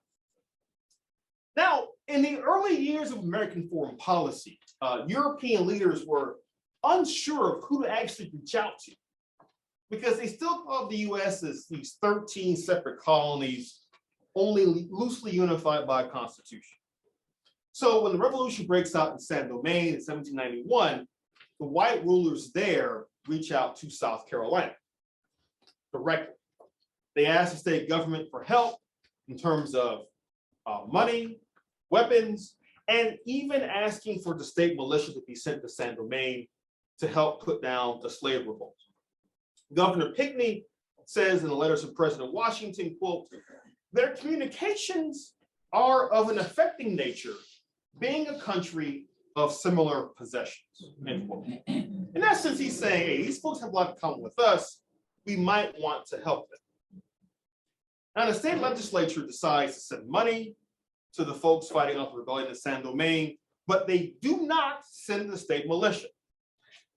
Speaker 1: Now, in the early years of American foreign policy, European leaders were unsure of who to actually reach out to because they still thought of the US as these 13 separate colonies, only loosely unified by a constitution. So when the revolution breaks out in Saint-Domingue in 1791, the white rulers there reach out to South Carolina directly. They ask the state government for help in terms of money, weapons, and even asking for the state militia to be sent to Saint-Domingue to help put down the slave revolt. Governor Pinckney says in a letter to President Washington, quote, "Their communications are of an affecting nature, being a country of similar possessions," end quote. In essence, he's saying, hey, these folks have a lot in common with us. We might want to help them. Now, the state legislature decides to send money to the folks fighting off the rebellion in Saint-Domingue, but they do not send the state militia.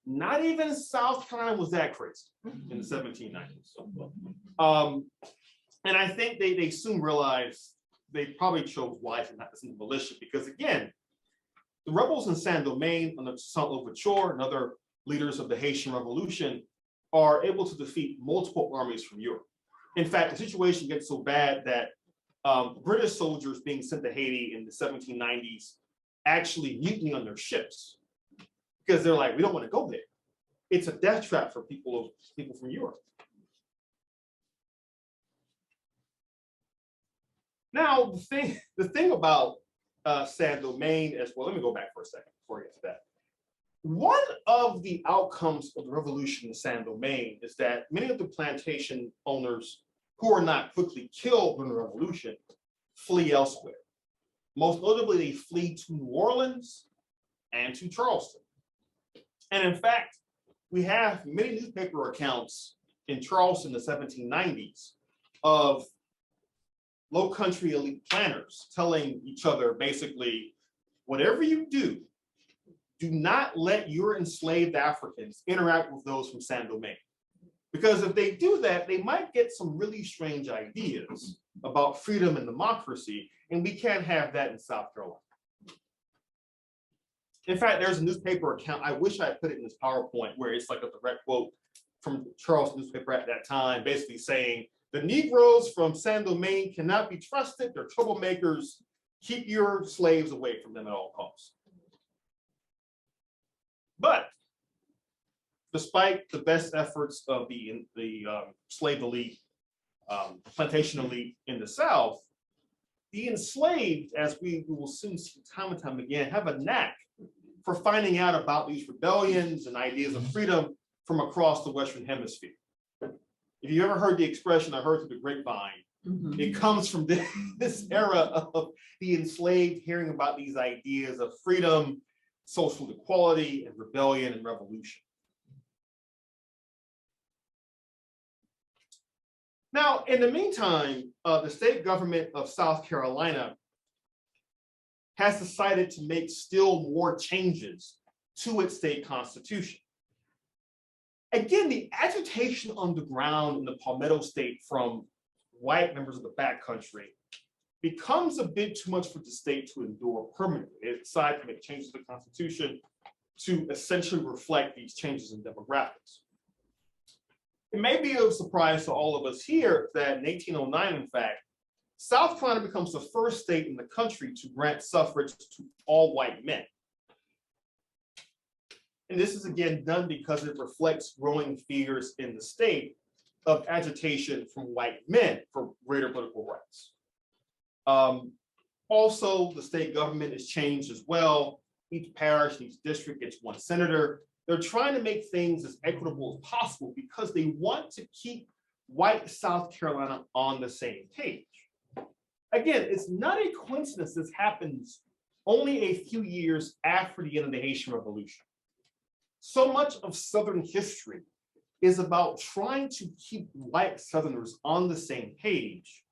Speaker 1: Not even South Carolina was that crazy in the 1790s. And I think they soon realized they probably chose wisely not to send the militia because, again, the rebels in Saint-Domingue under Saint Louverture and other leaders of the Haitian Revolution are able to defeat multiple armies from Europe. In fact, the situation gets so bad that British soldiers being sent to Haiti in the 1790s actually mutiny on their ships because they're like, we don't want to go there. It's a death trap for people from Europe. Now, the thing about Saint-Domingue as well, let me go back for a second before I get to that. One of the outcomes of the revolution in Saint-Domingue is that many of the plantation owners who are not quickly killed during the revolution flee elsewhere. Most notably, they flee to New Orleans and to Charleston. And in fact, we have many newspaper accounts in Charleston in the 1790s of low country elite planners telling each other basically, whatever you do, do not let your enslaved Africans interact with those from Saint-Domingue. Because if they do that, they might get some really strange ideas about freedom and democracy, and we can't have that in South Carolina. In fact, there's a newspaper account, I wish I had put it in this PowerPoint, where it's like a direct quote from Charleston newspaper at that time, basically saying, the Negroes from Saint-Domingue cannot be trusted, they're troublemakers, keep your slaves away from them at all costs. But despite the best efforts of the slave elite, plantation elite in the South, the enslaved, as we will soon see time and time again, have a knack for finding out about these rebellions and ideas of freedom from across the Western Hemisphere. If you ever heard the expression, I heard through the grapevine, it comes from this era of the enslaved hearing about these ideas of freedom, social equality, and rebellion and revolution. Now, in the meantime, the state government of South Carolina has decided to make still more changes to its state constitution. Again, the agitation on the ground in the Palmetto State from white members of the backcountry becomes a bit too much for the state to endure permanently. They decide to make changes to the Constitution to essentially reflect these changes in demographics. It may be a surprise to all of us here that in 1809, in fact, South Carolina becomes the first state in the country to grant suffrage to all white men. And this is again done because it reflects growing fears in the state of agitation from white men for greater political rights. Also, the state government is changed as well. Each parish, each district gets one senator. They're trying to make things as equitable as possible because they want to keep white South Carolina on the same page. Again, it's not a coincidence this happens only a few years after the end of the Haitian Revolution. So much of Southern history is about trying to keep white Southerners on the same page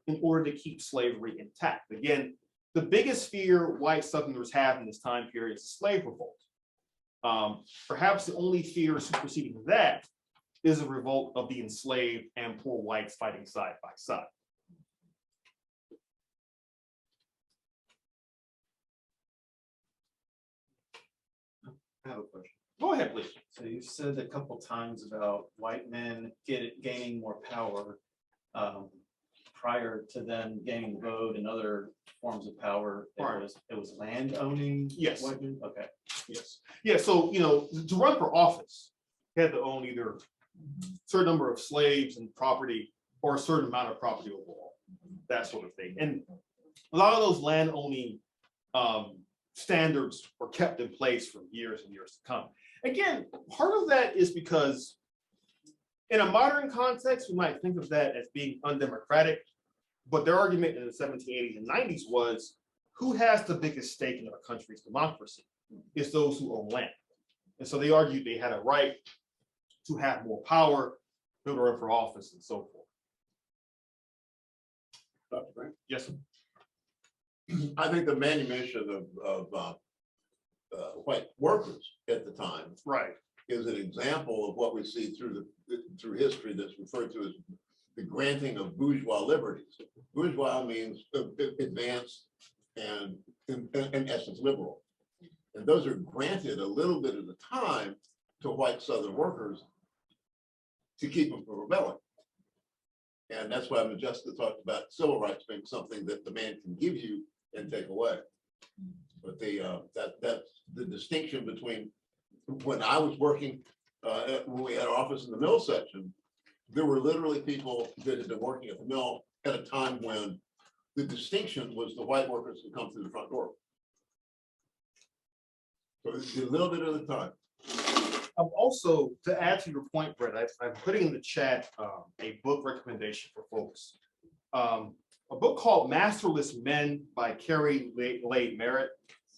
Speaker 1: in order to keep slavery intact. Again, the biggest fear white Southerners have in this time period is the slave revolt. Perhaps the only fear superseding that is a revolt of the enslaved and poor whites fighting side by side.
Speaker 9: I have a question.
Speaker 1: Go ahead, please.
Speaker 9: So you said a couple times about white men gaining more power prior to them gaining the vote and other forms of power.
Speaker 1: Right.
Speaker 9: It was land owning.
Speaker 1: Yes.
Speaker 9: White men? Okay.
Speaker 1: Yes. Yeah. So, to run for office, you had to own either a certain number of slaves and property or a certain amount of property overall, that sort of thing. And a lot of those land owning standards were kept in place for years and years to come. Again, part of that is because in a modern context, we might think of that as being undemocratic, but their argument in the 1780s and 90s was who has the biggest stake in our country's democracy? It's those who own land. And so they argued they had a right to have more power, to run for office, and so forth.
Speaker 7: Dr. Grant?
Speaker 1: Yes, sir.
Speaker 7: I think the manumission of white workers at the time
Speaker 1: Right.
Speaker 7: is an example of what we see through history that's referred to as the granting of bourgeois liberties. Bourgeois means advanced and in essence liberal. And those are granted a little bit at a time to white Southern workers to keep them from rebelling. And that's why Modjeska talked about civil rights being something that the man can give you and take away. But that's the distinction between when I was working, when we had our office in the mill section, there were literally people that had been working at the mill at a time when the distinction was the white workers who come through the front door. So it's a little bit of the time.
Speaker 1: Also, to add to your point, Brett, I'm putting in the chat a book recommendation for folks. A book called Masterless Men by Carrie Lade Merritt.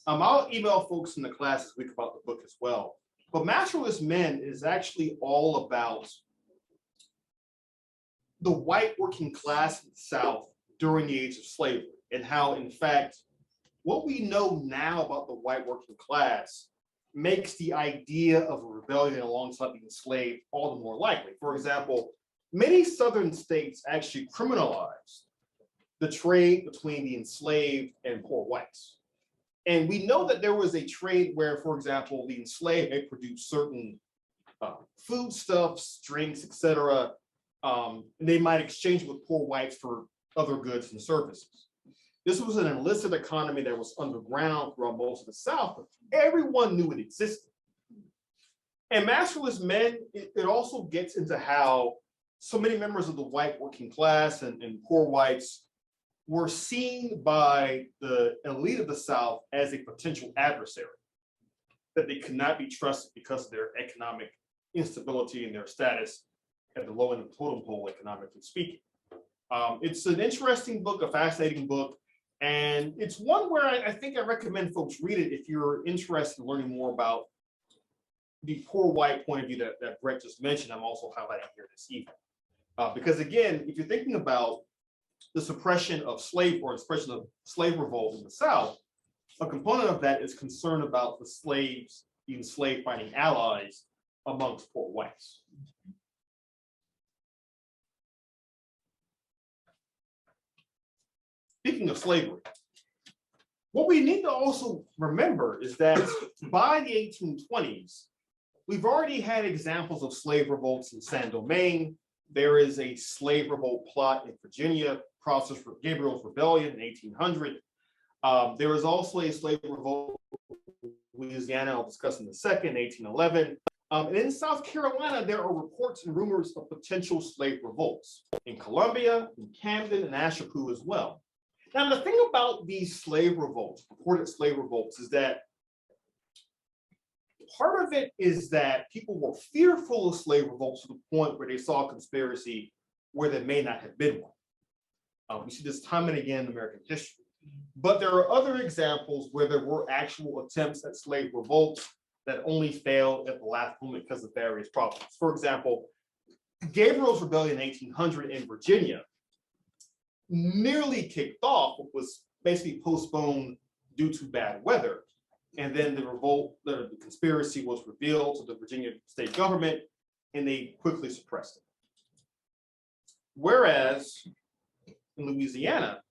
Speaker 1: I'll email folks in the class this week about the book as well. But Masterless Men is actually all about the white working class in the South during the age of slavery, and how, in fact, what we know now about the white working class makes the idea of a rebellion alongside the enslaved all the more likely. For example, many Southern states actually criminalized the trade between the enslaved and poor whites. And we know that there was a trade where, for example, the enslaved may produce certain foodstuffs, drinks, etc. They might exchange with poor whites for other goods and services. This was an illicit economy that was underground throughout most of the South, but everyone knew it existed. And Masterless Men, it also gets into how so many members of the white working class and poor whites were seen by the elite of the South as a potential adversary, that they could not be trusted because of their economic instability and their status at the low end of the totem pole, economically speaking. It's an interesting book, a fascinating book, and it's one where I think I recommend folks read it if you're interested in learning more about the poor white point of view that Brett just mentioned. I'm also highlighting here this evening. Because again, if you're thinking about the suppression of slave or suppression of slave revolt in the South, a component of that is concern about the slaves, the enslaved finding allies amongst poor whites. Speaking of slavery, what we need to also remember is that by the 1820s, we've already had examples of slave revolts in Saint Domingue. There is a slave revolt plot in Virginia, process for Gabriel's Rebellion in 1800. There was also a slave revolt in Louisiana, I'll discuss in a second, 1811. And in South Carolina, there are reports and rumors of potential slave revolts in Columbia, in Camden, and Ashepoo as well. Now, the thing about these slave revolts, purported slave revolts, is that part of it is that people were fearful of slave revolts to the point where they saw a conspiracy where there may not have been one. We see this time and again in American history. But there are other examples where there were actual attempts at slave revolts that only failed at the last moment because of various problems. For example, Gabriel's Rebellion in 1800 in Virginia nearly kicked off, but was basically postponed due to bad weather. And then the revolt, the conspiracy was revealed to the Virginia state government, and they quickly suppressed it. Whereas in Louisiana,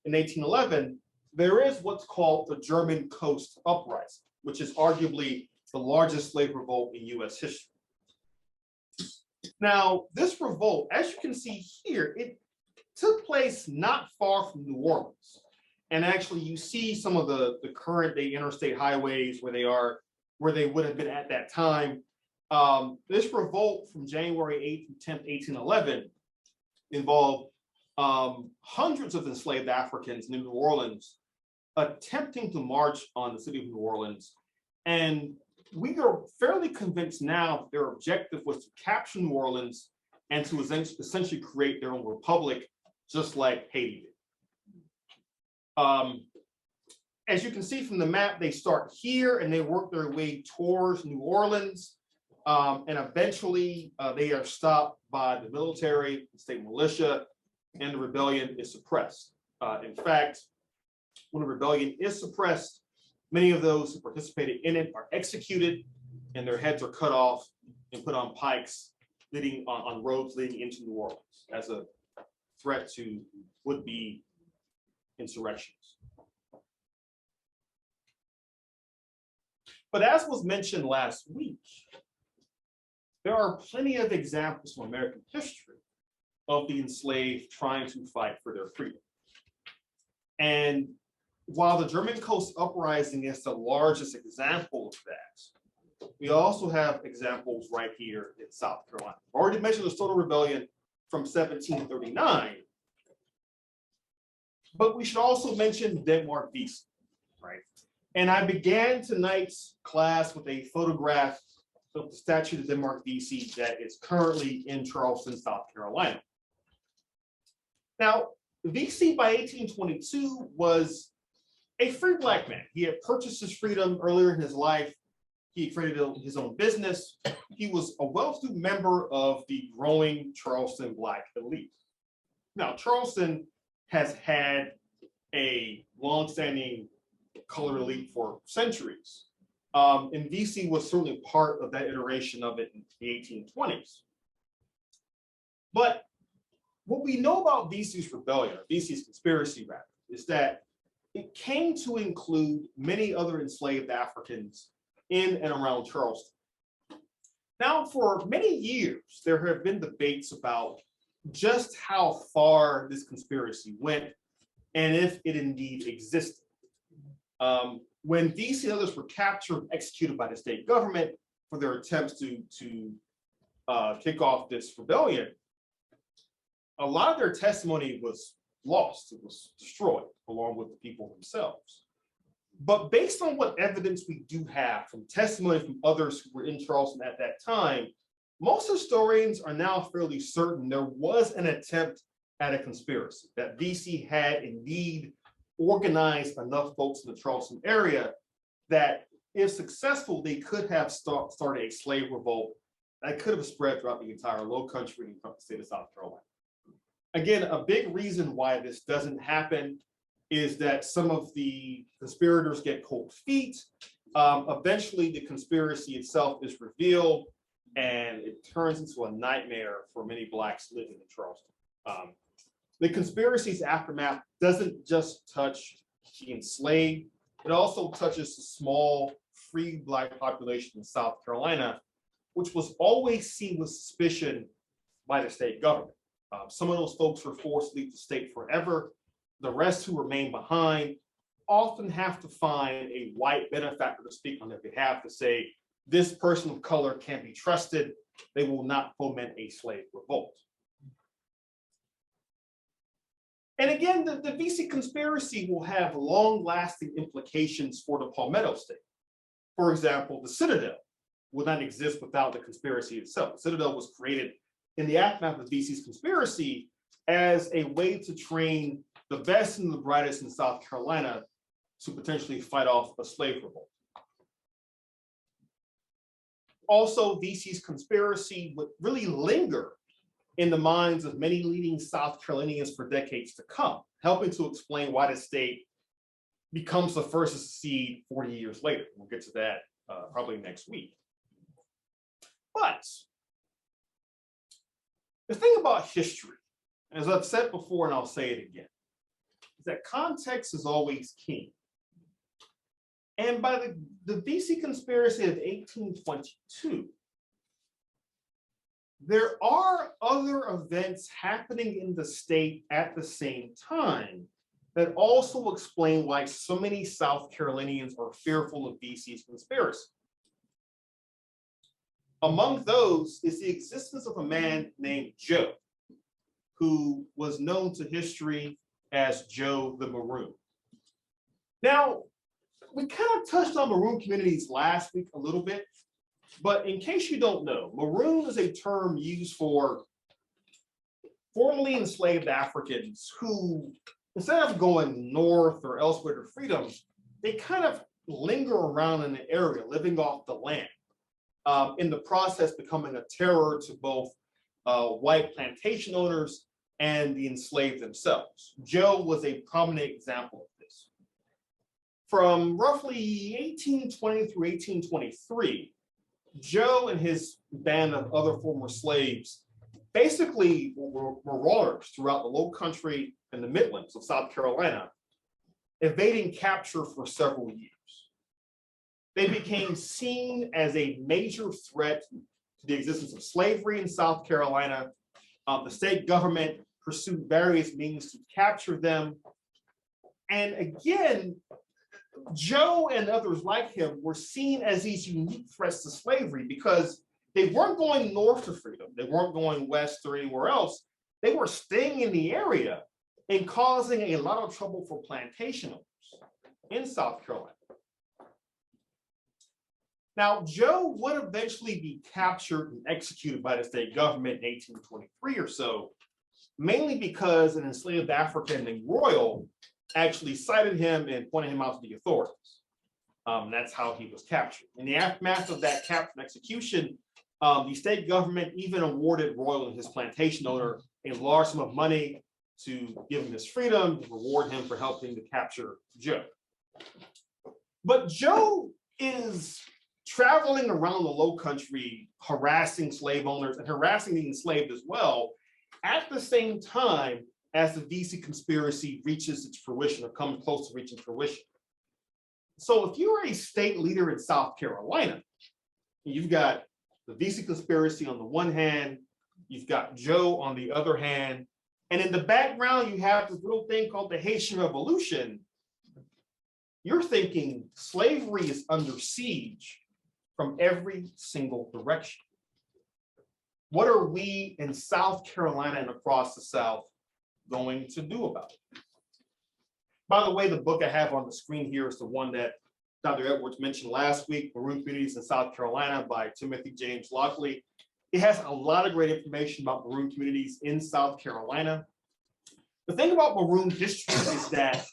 Speaker 1: in 1811, there is what's called the German Coast Uprising, which is arguably the largest slave revolt in US history. Now, this revolt, as you can see here, it took place not far from New Orleans. And actually, you see some of the current day interstate highways where they would have been at that time. This revolt from January 8th to 10th, 1811 involved hundreds of enslaved Africans in New Orleans attempting to march on the city of New Orleans. And we are fairly convinced now that their objective was to capture New Orleans and to essentially create their own republic, just like Haiti did. As you can see from the map, they start here and they work their way towards New Orleans. And eventually they are stopped by the military, the state militia, and the rebellion is suppressed. In fact, when a rebellion is suppressed, many of those who participated in it are executed and their heads are cut off and put on pikes leading on roads leading into New Orleans as a threat to would-be insurrections. But as was mentioned last week, there are plenty of examples from American history of the enslaved trying to fight for their freedom. And while the German Coast Uprising is the largest example of that, we also have examples right here in South Carolina. I've already mentioned the Soda Rebellion from 1739, but we should also mention Denmark Vesey, right? And I began tonight's class with a photograph of the statue of Denmark Vesey that is currently in Charleston, South Carolina. Now, Vesey by 1822 was a free Black man. He had purchased his freedom earlier in his life. He created his own business. He was a well-to-do member of the growing Charleston Black elite. Now, Charleston has had a longstanding colored elite for centuries. And Vesey was certainly part of that iteration of it in the 1820s. But what we know about Vesey's rebellion, or Vesey's conspiracy rather, is that it came to include many other enslaved Africans in and around Charleston. Now, for many years, there have been debates about just how far this conspiracy went and if it indeed existed. When Vesey and others were captured and executed by the state government for their attempts to kick off this rebellion, a lot of their testimony was lost. It was destroyed along with the people themselves. But based on what evidence we do have from testimony from others who were in Charleston at that time, most historians are now fairly certain there was an attempt at a conspiracy, that Vesey had indeed organized enough folks in the Charleston area that if successful, they could have started a slave revolt that could have spread throughout the entire Low Country and the state of South Carolina. Again, a big reason why this doesn't happen is that some of the conspirators get cold feet. Eventually, the conspiracy itself is revealed, and it turns into a nightmare for many Blacks living in Charleston. The conspiracy's aftermath doesn't just touch the enslaved, it also touches the small, free Black population in South Carolina, which was always seen with suspicion by the state government. Some of those folks were forced to leave the state forever. The rest who remain behind often have to find a white benefactor to speak on their behalf to say, this person of color can't be trusted. They will not foment a slave revolt. And again, the Vesey conspiracy will have long-lasting implications for the Palmetto State. For example, the Citadel would not exist without the conspiracy itself. The Citadel was created in the aftermath of Vesey's conspiracy as a way to train the best and the brightest in South Carolina to potentially fight off a slave revolt. Also, Vesey's conspiracy would really linger in the minds of many leading South Carolinians for decades to come, helping to explain why the state becomes the first to secede 40 years later. We'll get to that probably next week. But the thing about history, as I've said before and I'll say it again, is that context is always king. And by the Vesey conspiracy of 1822, there are other events happening in the state at the same time that also explain why so many South Carolinians are fearful of Vesey's conspiracy. Among those is the existence of a man named Joe, who was known to history as Joe the Maroon. Now, we kind of touched on Maroon communities last week a little bit, but in case you don't know, Maroon is a term used for formerly enslaved Africans who, instead of going north or elsewhere to freedom, they kind of linger around in the area, living off the land, in the process becoming a terror to both white plantation owners and the enslaved themselves. Joe was a prominent example of this. From roughly 1820 through 1823, Joe and his band of other former slaves basically were marauders throughout the Low Country and the Midlands of South Carolina, evading capture for several years. They became seen as a major threat to the existence of slavery in South Carolina The state government pursued various means to capture them. And again, Joe and others like him were seen as these unique threats to slavery because they weren't going north to freedom. They weren't going west or anywhere else. They were staying in the area and causing a lot of trouble for plantation owners in South Carolina. Now, Joe would eventually be captured and executed by the state government in 1823 or so, mainly because an enslaved African named Royal actually cited him and pointed him out to the authorities. That's how he was captured. In the aftermath of that capture and execution, the state government even awarded Royal and his plantation owner a large sum of money to give him his freedom, to reward him for helping to capture Joe. But Joe is traveling around the Low Country, harassing slave owners and harassing the enslaved as well, at the same time as the DC conspiracy reaches its fruition or comes close to reaching fruition. So if you're a state leader in South Carolina, you've got the DC conspiracy on the one hand, you've got Joe on the other hand, and in the background, you have this little thing called the Haitian Revolution. You're thinking slavery is under siege from every single direction. What are we in South Carolina and across the South going to do about it? By the way, the book I have on the screen here is the one that Dr. Edwards mentioned last week, Maroon Communities in South Carolina by Timothy James Lockley. It has a lot of great information about maroon communities in South Carolina. The thing about maroon history is that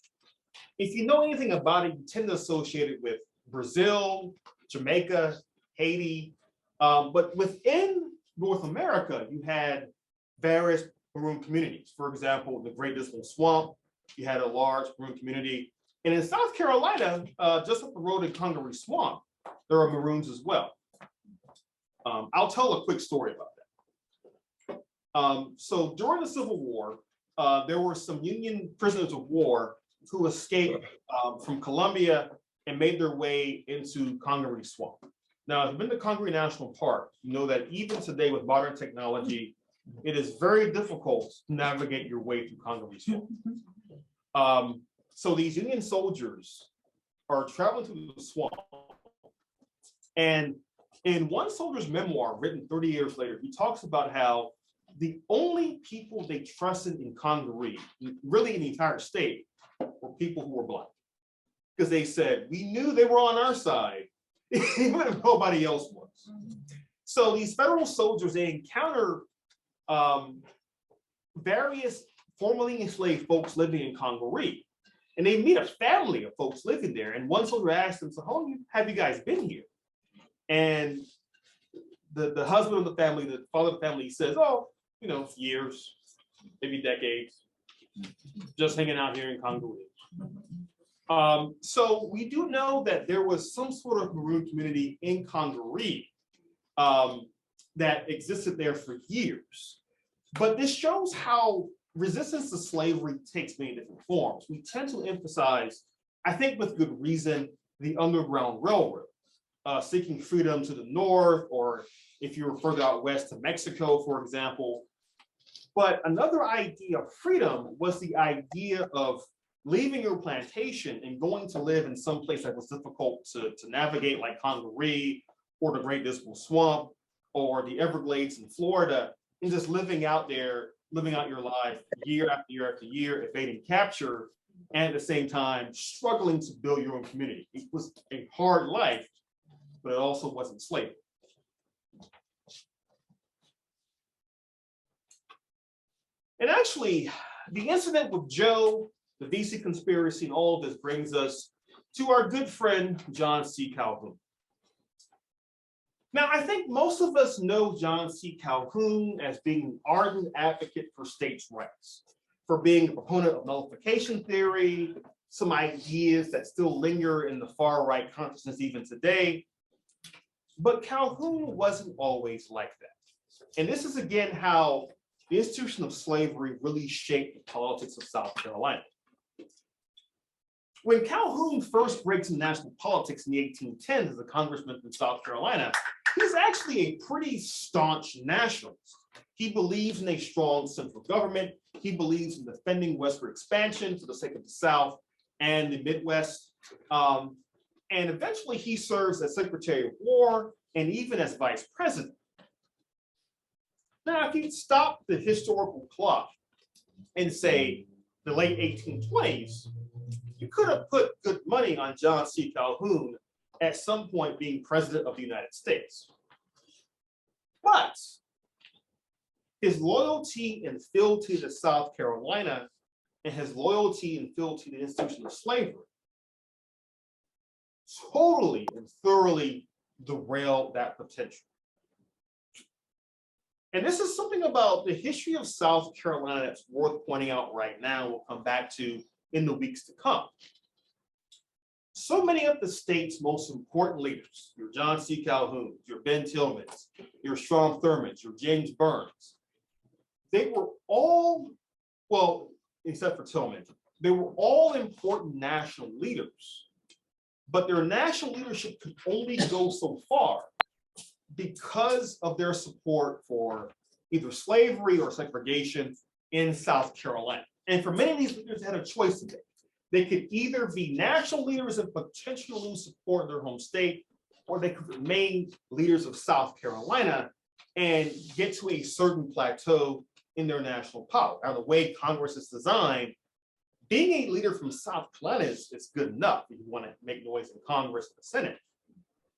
Speaker 1: if you know anything about it, you tend to associate it with Brazil, Jamaica, Haiti. But within North America, you had various maroon communities. For example, the Great Dismal Swamp, you had a large maroon community. And in South Carolina, just up the road in Congaree Swamp, there are maroons as well. I'll tell a quick story about that. So during the Civil War, there were some Union prisoners of war who escaped from Columbia and made their way into Congaree Swamp. Now, if you've been to Congaree National Park, you know that even today with modern technology, it is very difficult to navigate your way through Congaree Swamp. So these Union soldiers are traveling through the swamp. And in one soldier's memoir written 30 years later, he talks about how the only people they trusted in Congaree, really in the entire state, were people who were black. Because they said, we knew they were on our side, even if nobody else was. So these federal soldiers, they encounter various formerly enslaved folks living in Congaree. And they meet a family of folks living there. And one soldier asked them, so how long have you guys been here? And the husband of the family, the father of the family says, oh, you know, years, maybe decades, just hanging out here in Congaree. So we do know that there was some sort of maroon community in Congaree that existed there for years. But this shows how resistance to slavery takes many different forms. We tend to emphasize, I think with good reason, the Underground Railroad, seeking freedom to the north, or if you were further out west to Mexico, for example. But another idea of freedom was the idea of leaving your plantation and going to live in some place that was difficult to navigate, like Congaree or the Great Dismal Swamp or the Everglades in Florida, and just living out there, living out your life year after year after year, evading capture, and at the same time struggling to build your own community. It was a hard life, but it also wasn't slavery. And actually, the incident with Joe, the DC conspiracy, and all of this brings us to our good friend, John C. Calhoun. Now, I think most of us know John C. Calhoun as being an ardent advocate for states' rights, for being a proponent of nullification theory, some ideas that still linger in the far-right consciousness even today. But Calhoun wasn't always like that. And this is, again, how the institution of slavery really shaped the politics of South Carolina. When Calhoun first breaks in national politics in the 1810s as a congressman from South Carolina, he's actually a pretty staunch nationalist. He believes in a strong central government. He believes in defending westward expansion for the sake of the South and the Midwest. And eventually he serves as Secretary of War and even as Vice President. Now, if you stop the historical clock and say the late 1820s, you could have put good money on John C. Calhoun at some point being president of the United States. But his loyalty and fealty to South Carolina and his loyalty and fealty to the institution of slavery totally and thoroughly derailed that potential. And this is something about the history of South Carolina that's worth pointing out right now. We'll come back to in the weeks to come. So many of the state's most important leaders, your John C. Calhoun, your Ben Tillmans, your Strom Thurmond, your James Burns, they were all, well, except for Tillman, they were all important national leaders, but their national leadership could only go so far because of their support for either slavery or segregation in South Carolina. And for many of these leaders, they had a choice to make. They could either be national leaders and potentially lose support in their home state, or they could remain leaders of South Carolina and get to a certain plateau in their national power. Now, the way Congress is designed, being a leader from South Carolina is good enough if you want to make noise in Congress and the Senate.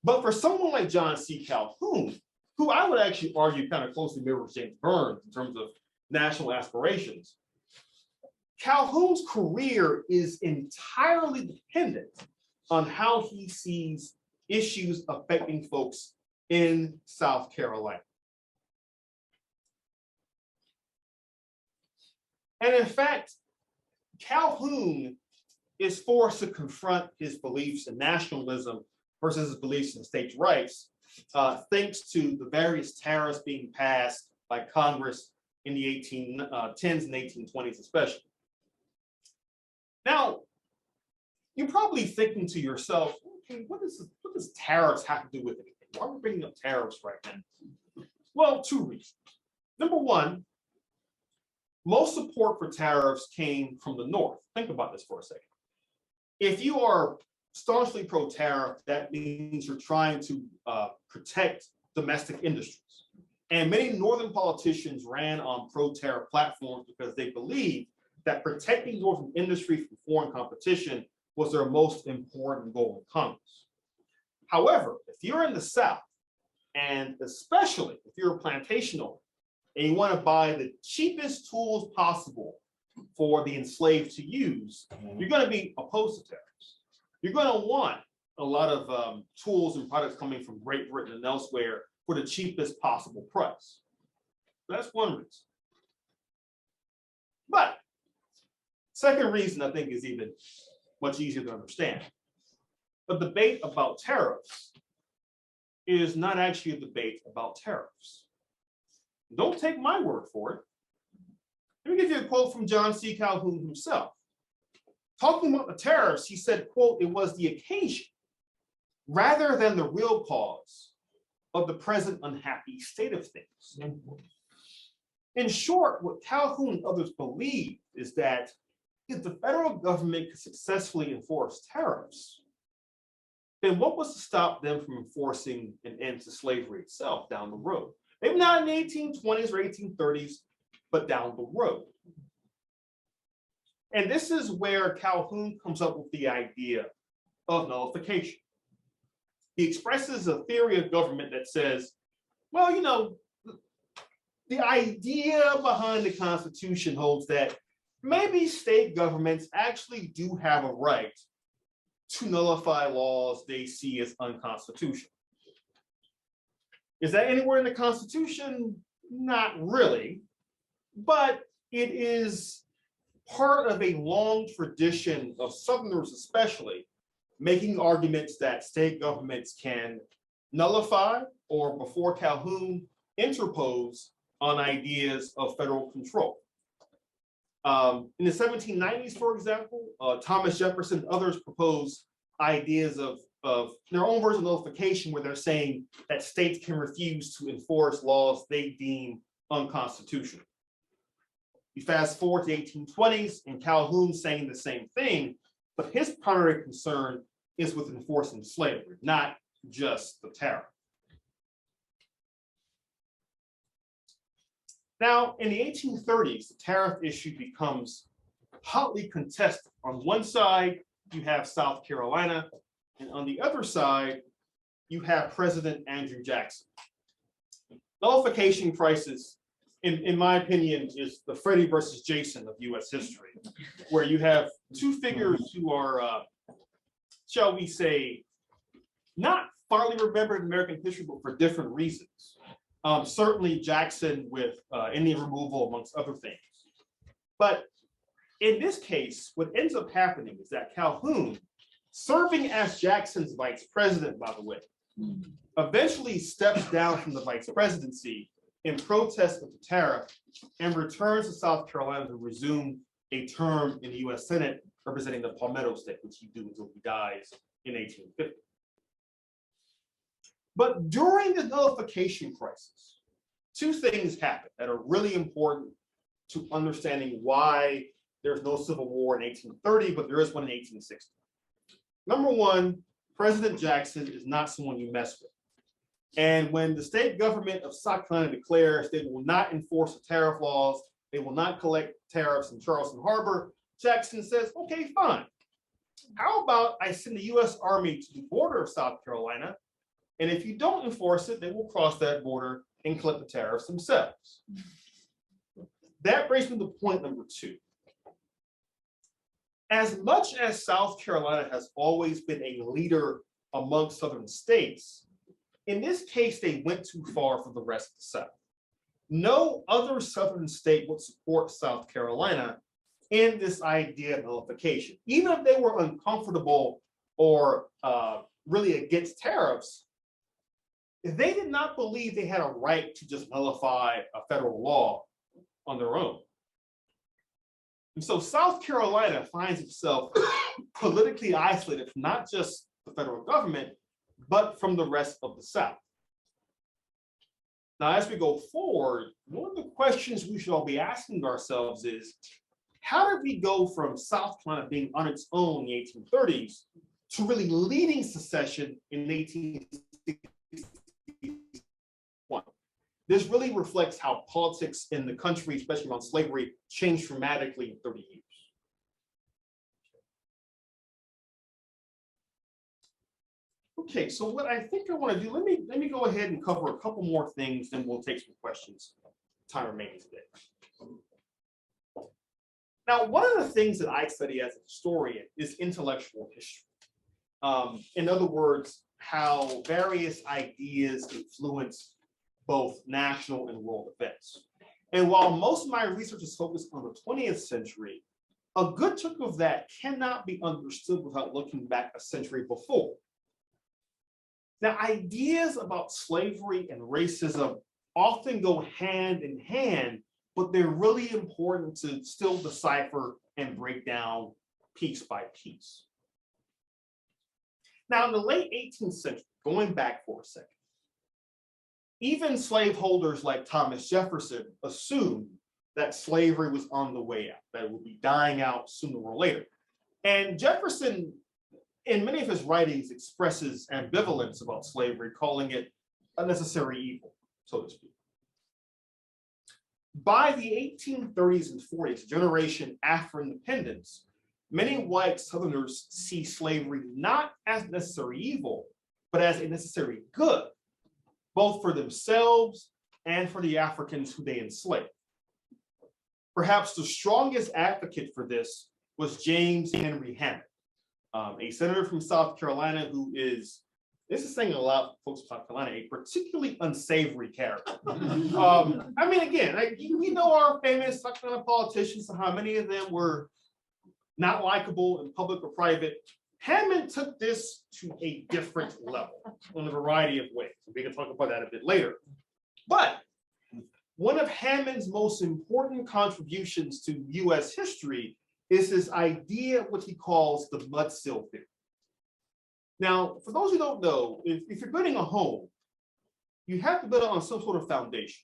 Speaker 1: But for someone like John C. Calhoun, who I would actually argue kind of closely mirrors James Burns in terms of national aspirations, Calhoun's career is entirely dependent on how he sees issues affecting folks in South Carolina. And in fact, Calhoun is forced to confront his beliefs in nationalism versus his beliefs in states' rights, thanks to the various tariffs being passed by Congress in the 1810s and 1820s especially. Now, you're probably thinking to yourself, okay, what does tariffs have to do with anything? Why are we bringing up tariffs right now? Well, two reasons. Number one, most support for tariffs came from the North. Think about this for a second. If you are staunchly pro-tariff, that means you're trying to protect domestic industries. And many Northern politicians ran on pro-tariff platforms because they believed that protecting Northern industry from foreign competition was their most important goal in Congress. However, if you're in the South, and especially if you're a plantation owner, and you want to buy the cheapest tools possible for the enslaved to use, you're going to be opposed to tariffs. You're going to want a lot of tools and products coming from Great Britain and elsewhere for the cheapest possible price. That's one reason. But second reason I think is even much easier to understand. The debate about tariffs is not actually a debate about tariffs. Don't take my word for it. Let me give you a quote from John C. Calhoun himself. Talking about the tariffs, he said, quote, "It was the occasion rather than the real cause of the present unhappy state of things." In short, what Calhoun and others believe is that if the federal government could successfully enforce tariffs, then what was to stop them from enforcing an end to slavery itself down the road? Maybe not in the 1820s or 1830s, but down the road. And this is where Calhoun comes up with the idea of nullification. He expresses a theory of government that says, well, you know, the idea behind the Constitution holds that maybe state governments actually do have a right to nullify laws they see as unconstitutional. Is that anywhere in the Constitution? Not really, but it is part of a long tradition of Southerners especially making arguments that state governments can nullify or, before Calhoun, interpose on ideas of federal control. In the 1790s, for example, Thomas Jefferson and others proposed ideas of their own version of nullification, where they're saying that states can refuse to enforce laws they deem unconstitutional. You fast forward to the 1820s, and Calhoun saying the same thing, but his primary concern is with enforcing slavery, not just the tariff. Now, in the 1830s, the tariff issue becomes hotly contested. On one side, you have South Carolina, and on the other side, you have President Andrew Jackson. Nullification crisis, in my opinion, is the Freddie versus Jason of US history, where you have two figures who are, shall we say, not fondly remembered in American history, but for different reasons. Certainly Jackson with Indian removal, amongst other things. But in this case, what ends up happening is that Calhoun, serving as Jackson's vice president, by the way, eventually steps down from the vice presidency in protest of the tariff and returns to South Carolina to resume a term in the US Senate representing the Palmetto State, which he do until he dies in 1850. But during the nullification crisis, two things happen that are really important to understanding why there's no Civil War in 1830, but there is one in 1860. Number one, President Jackson is not someone you mess with. And when the state government of South Carolina declares they will not enforce the tariff laws, they will not collect tariffs in Charleston Harbor, Jackson says, okay, fine. How about I send the US Army to the border of South Carolina, and if you don't enforce it, they will cross that border and collect the tariffs themselves. That brings me to point number two. As much as South Carolina has always been a leader among Southern states, in this case, they went too far for the rest of the South. No other Southern state would support South Carolina in this idea of nullification. Even if they were uncomfortable or really against tariffs, they did not believe they had a right to just nullify a federal law on their own. And so South Carolina finds itself politically isolated from not just the federal government, but from the rest of the South. Now, as we go forward, one of the questions we should all be asking ourselves is, how did we go from South Carolina being on its own in the 1830s to really leading secession in 1861? This really reflects how politics in the country, especially around slavery, changed dramatically in 30 years. Okay, so what I think I want to do, let me go ahead and cover a couple more things, then we'll take some questions. Time remaining today. Now, one of the things that I study as a historian is intellectual history. In other words, how various ideas influence both national and world events. And while most of my research is focused on the 20th century, a good chunk of that cannot be understood without looking back a century before. Now, ideas about slavery and racism often go hand in hand, but they're really important to still decipher and break down piece by piece. Now, in the late 18th century, going back for a second, even slaveholders like Thomas Jefferson assumed that slavery was on the way out, that it would be dying out sooner or later. And Jefferson, in many of his writings, expresses ambivalence about slavery, calling it a necessary evil, so to speak. By the 1830s and 40s, generation after independence, many white Southerners see slavery not as a necessary evil, but as a necessary good, both for themselves and for the Africans who they enslaved. Perhaps the strongest advocate for this was James Henry Hammond, a senator from South Carolina who is, this is saying a lot of folks from South Carolina, a particularly unsavory character. I mean, again, we know our famous South Carolina politicians and how many of them were not likable in public or private. Hammond took this to a different level in a variety of ways. We can talk about that a bit later. But one of Hammond's most important contributions to US history is this idea of what he calls the mudsill theory. Now, for those who don't know, if you're building a home, you have to build it on some sort of foundation,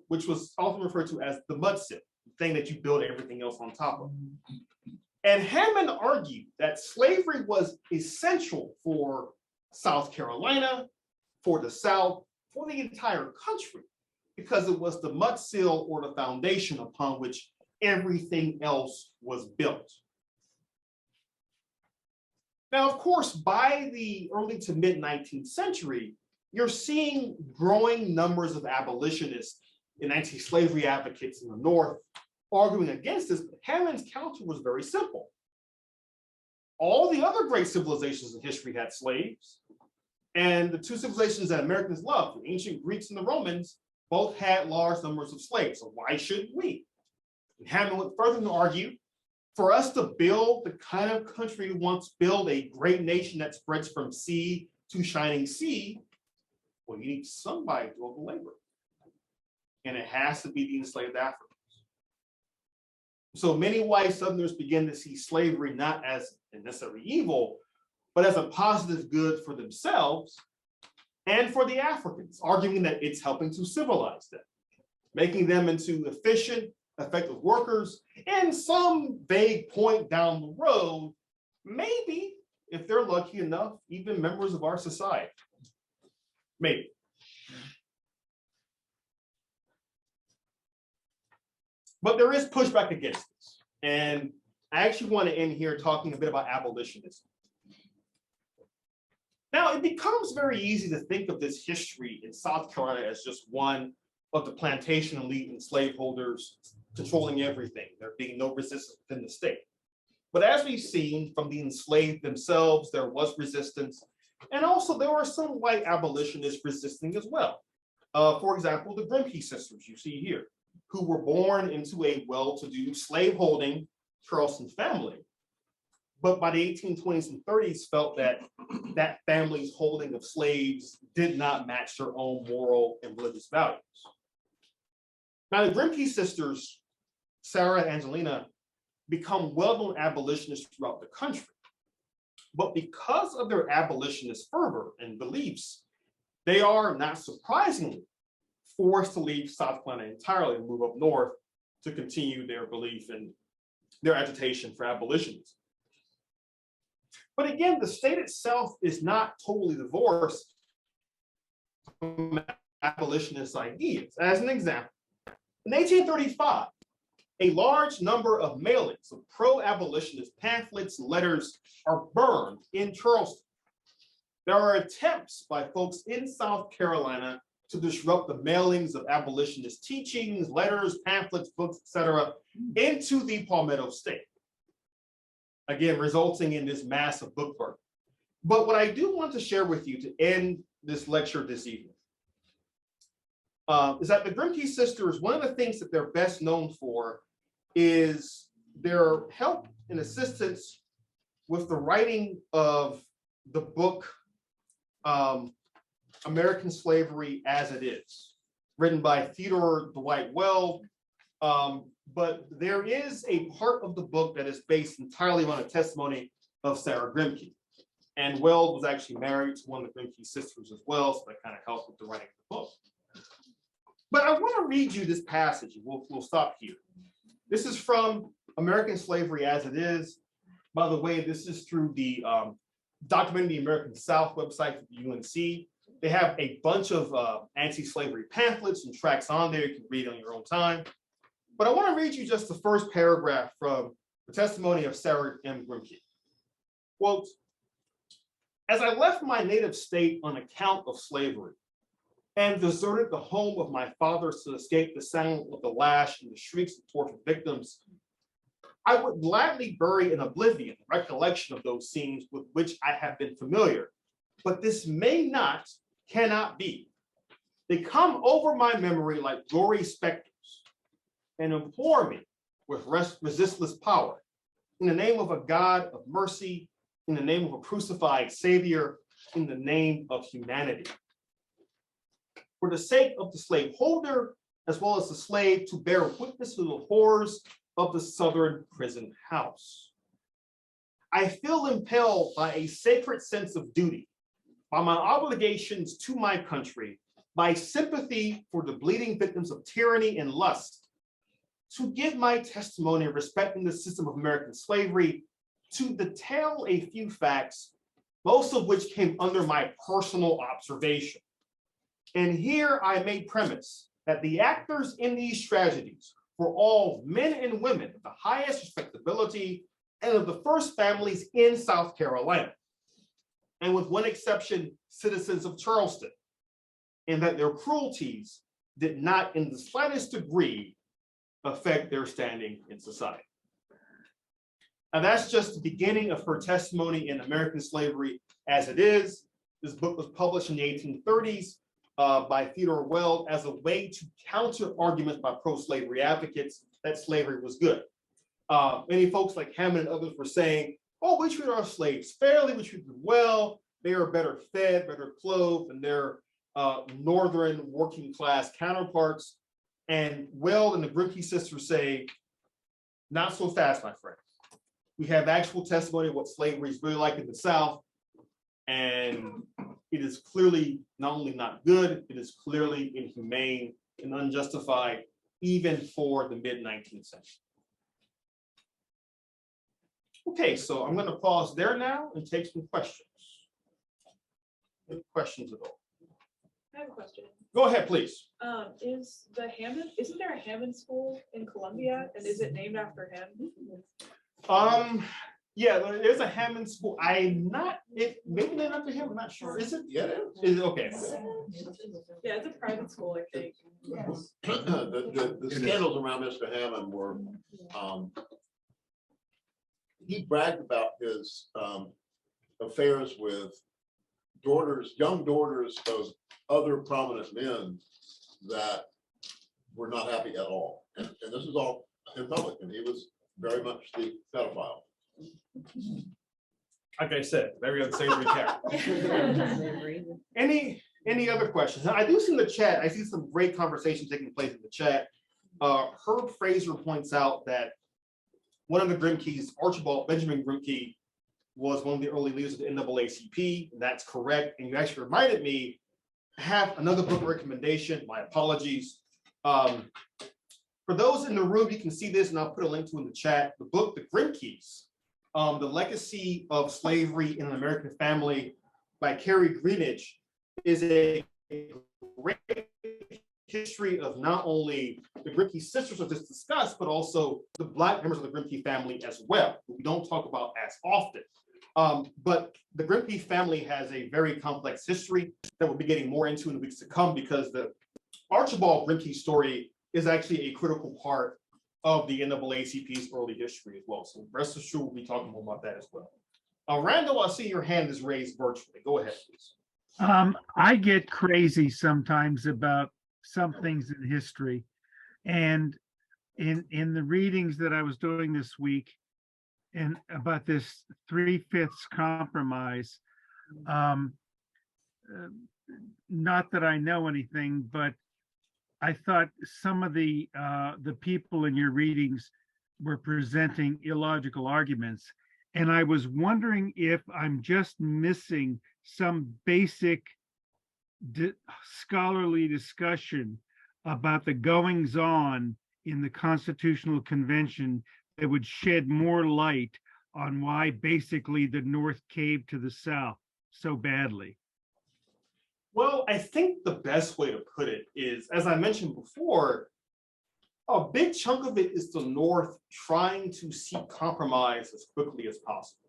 Speaker 1: which was often referred to as the mudsill, the thing that you build everything else on top of. And Hammond argued that slavery was essential for South Carolina, for the South, for the entire country, because it was the mudsill or the foundation upon which everything else was built. Now, of course, by the early to mid 19th century, you're seeing growing numbers of abolitionists and anti-slavery advocates in the North arguing against this. But Hammond's counter was very simple. All the other great civilizations in history had slaves, and the two civilizations that Americans loved, the ancient Greeks and the Romans, both had large numbers of slaves. So why shouldn't we? And Hammond went further to argue, for us to build the kind of country we want to build, a great nation that spreads from sea to shining sea, well, you need somebody to do the labor. And it has to be the enslaved Africans. So many white Southerners begin to see slavery not as necessarily evil, but as a positive good for themselves and for the Africans, arguing that it's helping to civilize them, making them into efficient, effective workers, and some vague point down the road, maybe, if they're lucky enough, even members of our society. Maybe. But there is pushback against this. And I actually want to end here talking a bit about abolitionism. Now, it becomes very easy to think of this history in South Carolina as just one of the plantation elite and slaveholders controlling everything, there being no resistance within the state. But as we've seen from the enslaved themselves, there was resistance. And also there were some white abolitionists resisting as well. For example, the Greene sisters you see here, who were born into a well-to-do slaveholding Charleston family. But by the 1820s and 30s felt that that family's holding of slaves did not match their own moral and religious values. Now the Greene sisters, Sarah and Angelina, become well-known abolitionists throughout the country. But because of their abolitionist fervor and beliefs, they are, not surprisingly, forced to leave South Carolina entirely and move up north to continue their belief and their agitation for abolitionism. But again, the state itself is not totally divorced from abolitionist ideas. As an example, in 1835, a large number of mailings of pro-abolitionist pamphlets and letters are burned in Charleston. There are attempts by folks in South Carolina to disrupt the mailings of abolitionist teachings, letters, pamphlets, books, etc., into the Palmetto State. Again, resulting in this massive book burning. But what I do want to share with you to end this lecture this evening is that the Greene sisters, one of the things that they're best known for is their help and assistance with the writing of the book American Slavery as It Is, written by Theodore Dwight Weld. But there is a part of the book that is based entirely on a testimony of Sarah Greene. And Weld was actually married to one of the Greene sisters as well, so that kind of helped with the writing of the book. But I want to read you this passage. We'll stop here. This is from American Slavery as It Is. By the way, this is through the Documenting the American South website for the UNC. They have a bunch of anti-slavery pamphlets and tracts on there. You can read on your own time. But I want to read you just the first paragraph from the testimony of Sarah M. Greene. Quote, "As I left my native state on account of slavery and deserted the home of my fathers to escape the sound of the lash and the shrieks of tortured victims, I would gladly bury in oblivion the recollection of those scenes with which I have been familiar. But this cannot be. They come over my memory like gory specters and implore me with resistless power, in the name of a God of mercy, in the name of a crucified Savior, in the name of humanity. For the sake of the slaveholder as well as the slave, to bear witness to the horrors of the Southern prison house. I feel impelled by a sacred sense of duty, by my obligations to my country, by sympathy for the bleeding victims of tyranny and lust, to give my testimony respecting the system of American slavery, to detail a few facts, most of which came under my personal observation. And here I may premise that the actors in these tragedies were all men and women of the highest respectability and of the first families in South Carolina, and with one exception, citizens of Charleston, and that their cruelties did not in the slightest degree affect their standing in society. Now that's just the beginning of her testimony in American Slavery as It Is. This book was published in the 1830s by Theodore Weld as a way to counter arguments by pro-slavery advocates that slavery was good. Many folks like Hammond and others were saying, oh, we treat our slaves fairly, we treat them well, they are better fed, better clothed than their northern working class counterparts. And Weld and the Grimke sisters say, not so fast, my friend. We have actual testimony of what slavery is really like in the South. And it is clearly not only not good, it is clearly inhumane and unjustified, even for the mid-19th century. Okay, so I'm going to pause there now and take some questions. Any questions at all?
Speaker 10: I have a question.
Speaker 1: Go ahead, please.
Speaker 10: Isn't there a Hammond School in Columbia, and is it named after him?
Speaker 1: Yeah, there's a Hammond School. Maybe named after him, I'm not sure. Is it?
Speaker 7: Yeah, it
Speaker 1: Is it okay?
Speaker 10: Yeah, it's a private school, I think.
Speaker 7: is. The scandals around Mr. Hammond were, he bragged about his affairs with young daughters of other prominent men that were not happy at all. And this is all in public, and he was very much the pedophile.
Speaker 1: Like I said, very unsavory character. Any other questions? I do see in the chat, I see some great conversation taking place in the chat. Herb Fraser points out that one of the Grimke's, Archibald Benjamin Grimke, was one of the early leaders of the NAACP. That's correct. And you actually reminded me, I have another book recommendation. My apologies. For those in the room, you can see this, and I'll put a link to in the chat. The book, The Grimke's, The Legacy of Slavery in an American Family by Carrie Greenidge, is a great history of not only the Grimke sisters of this discussed, but also the Black members of the Grimke family as well, who we don't talk about as often. But the Grimke family has a very complex history that we'll be getting more into in the weeks to come, because the Archibald Grimke story is actually a critical part of the NAACP's early history as well. So rest assured, we'll be talking more about that as well. Randall, I see your hand is raised virtually. Go ahead, please.
Speaker 11: I get crazy sometimes about some things in history. And in the readings that I was doing this week, and about this 3/5 compromise, not that I know anything, but I thought some of the people in your readings were presenting illogical arguments. And I was wondering if I'm just missing some basic scholarly discussion about the goings on in the Constitutional Convention that would shed more light on why basically the North caved to the South so badly.
Speaker 1: Well, I think the best way to put it is, as I mentioned before, a big chunk of it is the North trying to seek compromise as quickly as possible.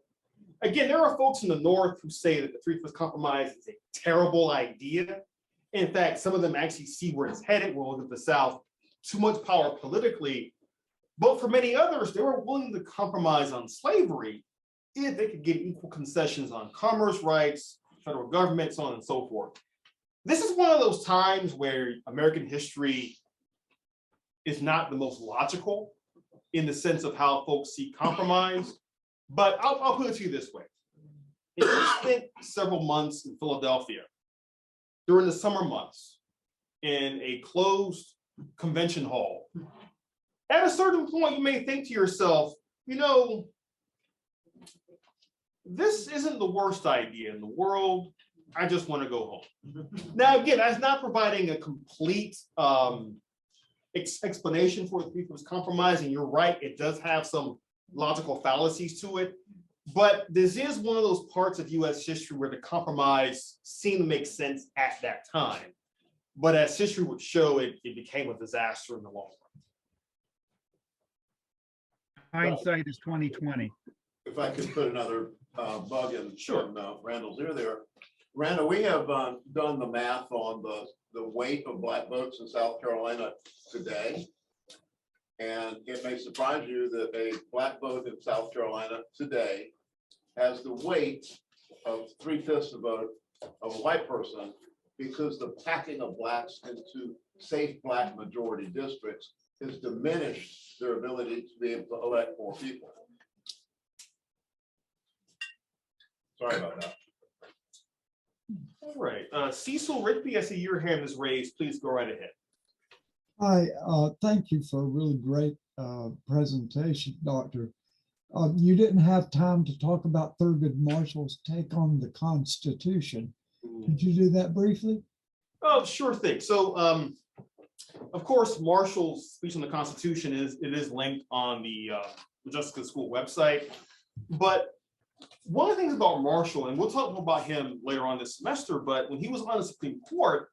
Speaker 1: Again, there are folks in the North who say that the 3/5 compromise is a terrible idea. In fact, some of them actually see where it's headed, where the South, too much power politically. But for many others, they were willing to compromise on slavery if they could get equal concessions on commerce rights, federal government, so on and so forth. This is one of those times where American history is not the most logical in the sense of how folks see compromise. But I'll put it to you this way. If you spent several months in Philadelphia during the summer months in a closed convention hall. At a certain point, you may think to yourself, you know, this isn't the worst idea in the world. I just want to go home. Now, again, that's not providing a complete explanation for the people's compromise. And you're right, it does have some logical fallacies to it. But this is one of those parts of US history where the compromise seemed to make sense at that time. But as history would show, it became a disaster in the long run.
Speaker 11: Hindsight is 2020.
Speaker 7: If I could put another bug in,
Speaker 1: Sure.
Speaker 7: Randall's ear there. Randall, we have done the math on the weight of Black votes in South Carolina today. And it may surprise you that a Black vote in South Carolina today has the weight of 3/5 the vote of a white person, because the packing of Blacks into safe Black majority districts has diminished their ability to be able to elect more people. Sorry about that.
Speaker 1: All right, Cecil Rigby, I see your hand is raised. Please go right ahead.
Speaker 12: Hi, thank you for a really great presentation, Doctor. You didn't have time to talk about Thurgood Marshall's take on the Constitution. Could you do that briefly?
Speaker 1: Oh, sure thing. So, of course, Marshall's speech on the Constitution is linked on the Modjeska School website. But one of the things about Marshall, and we'll talk more about him later on this semester, but when he was on the Supreme Court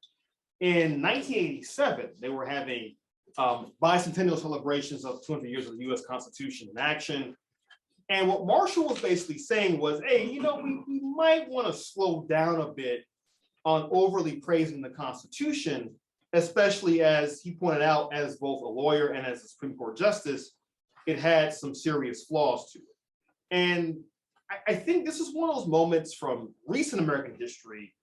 Speaker 1: in 1987, they were having bicentennial celebrations of 200 years of the US Constitution in action. And what Marshall was basically saying was, hey, you know, we might want to slow down a bit on overly praising the Constitution, especially as he pointed out, as both a lawyer and as a Supreme Court justice, it had some serious flaws to it. And I think this is one of those moments from recent American history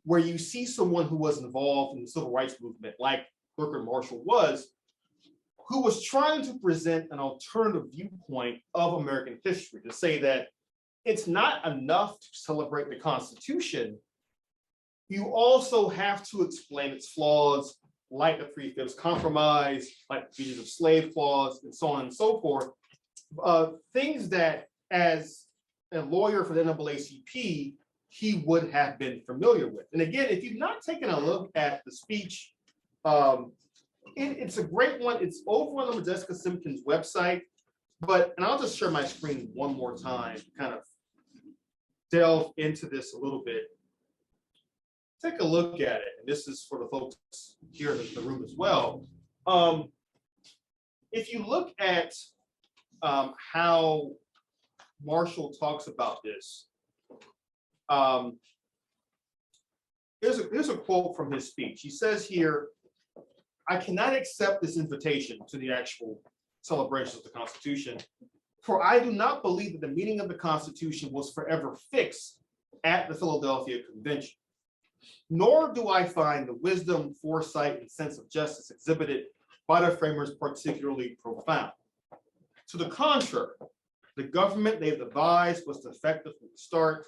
Speaker 1: where you see someone who was involved in the civil rights movement, like Thurgood Marshall was, who was trying to present an alternative viewpoint of American history, to say that it's not enough to celebrate the Constitution. You also have to explain its flaws, like the 3/5 compromise, like the fugitive slave clause, and so on and so forth. Things that, as a lawyer for the NAACP, he would have been familiar with. And again, if you've not taken a look at the speech, it's a great one. It's over on the Modjeska Simkins website. And I'll just share my screen one more time, kind of delve into this a little bit. Take a look at it. And this is for the folks here in the room as well. If you look at how Marshall talks about this, here's a quote from his speech. He says here, "I cannot accept this invitation to the actual celebration of the Constitution, for I do not believe that the meaning of the Constitution was forever fixed at the Philadelphia Convention. Nor do I find the wisdom, foresight, and sense of justice exhibited by the framers particularly profound. To the contrary, the government they devised was defective from the start,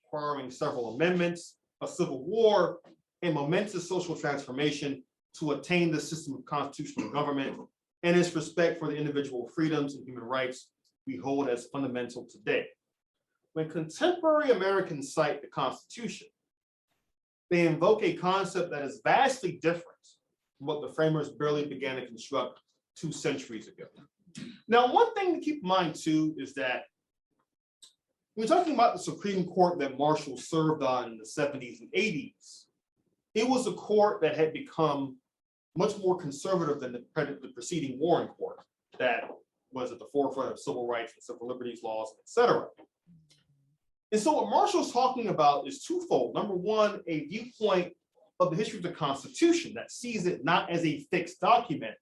Speaker 1: requiring several amendments, a civil war, and momentous social transformation to attain the system of constitutional government and its respect for the individual freedoms and human rights we hold as fundamental today. When contemporary Americans cite the Constitution, they invoke a concept that is vastly different from what the framers barely began to construct 2 centuries ago." Now, one thing to keep in mind too is that when we're talking about the Supreme Court that Marshall served on in the 70s and 80s, it was a court that had become much more conservative than the preceding Warren Court that was at the forefront of civil rights and civil liberties laws, et cetera. And so what Marshall's talking about is twofold. Number one, a viewpoint of the history of the Constitution that sees it not as a fixed document,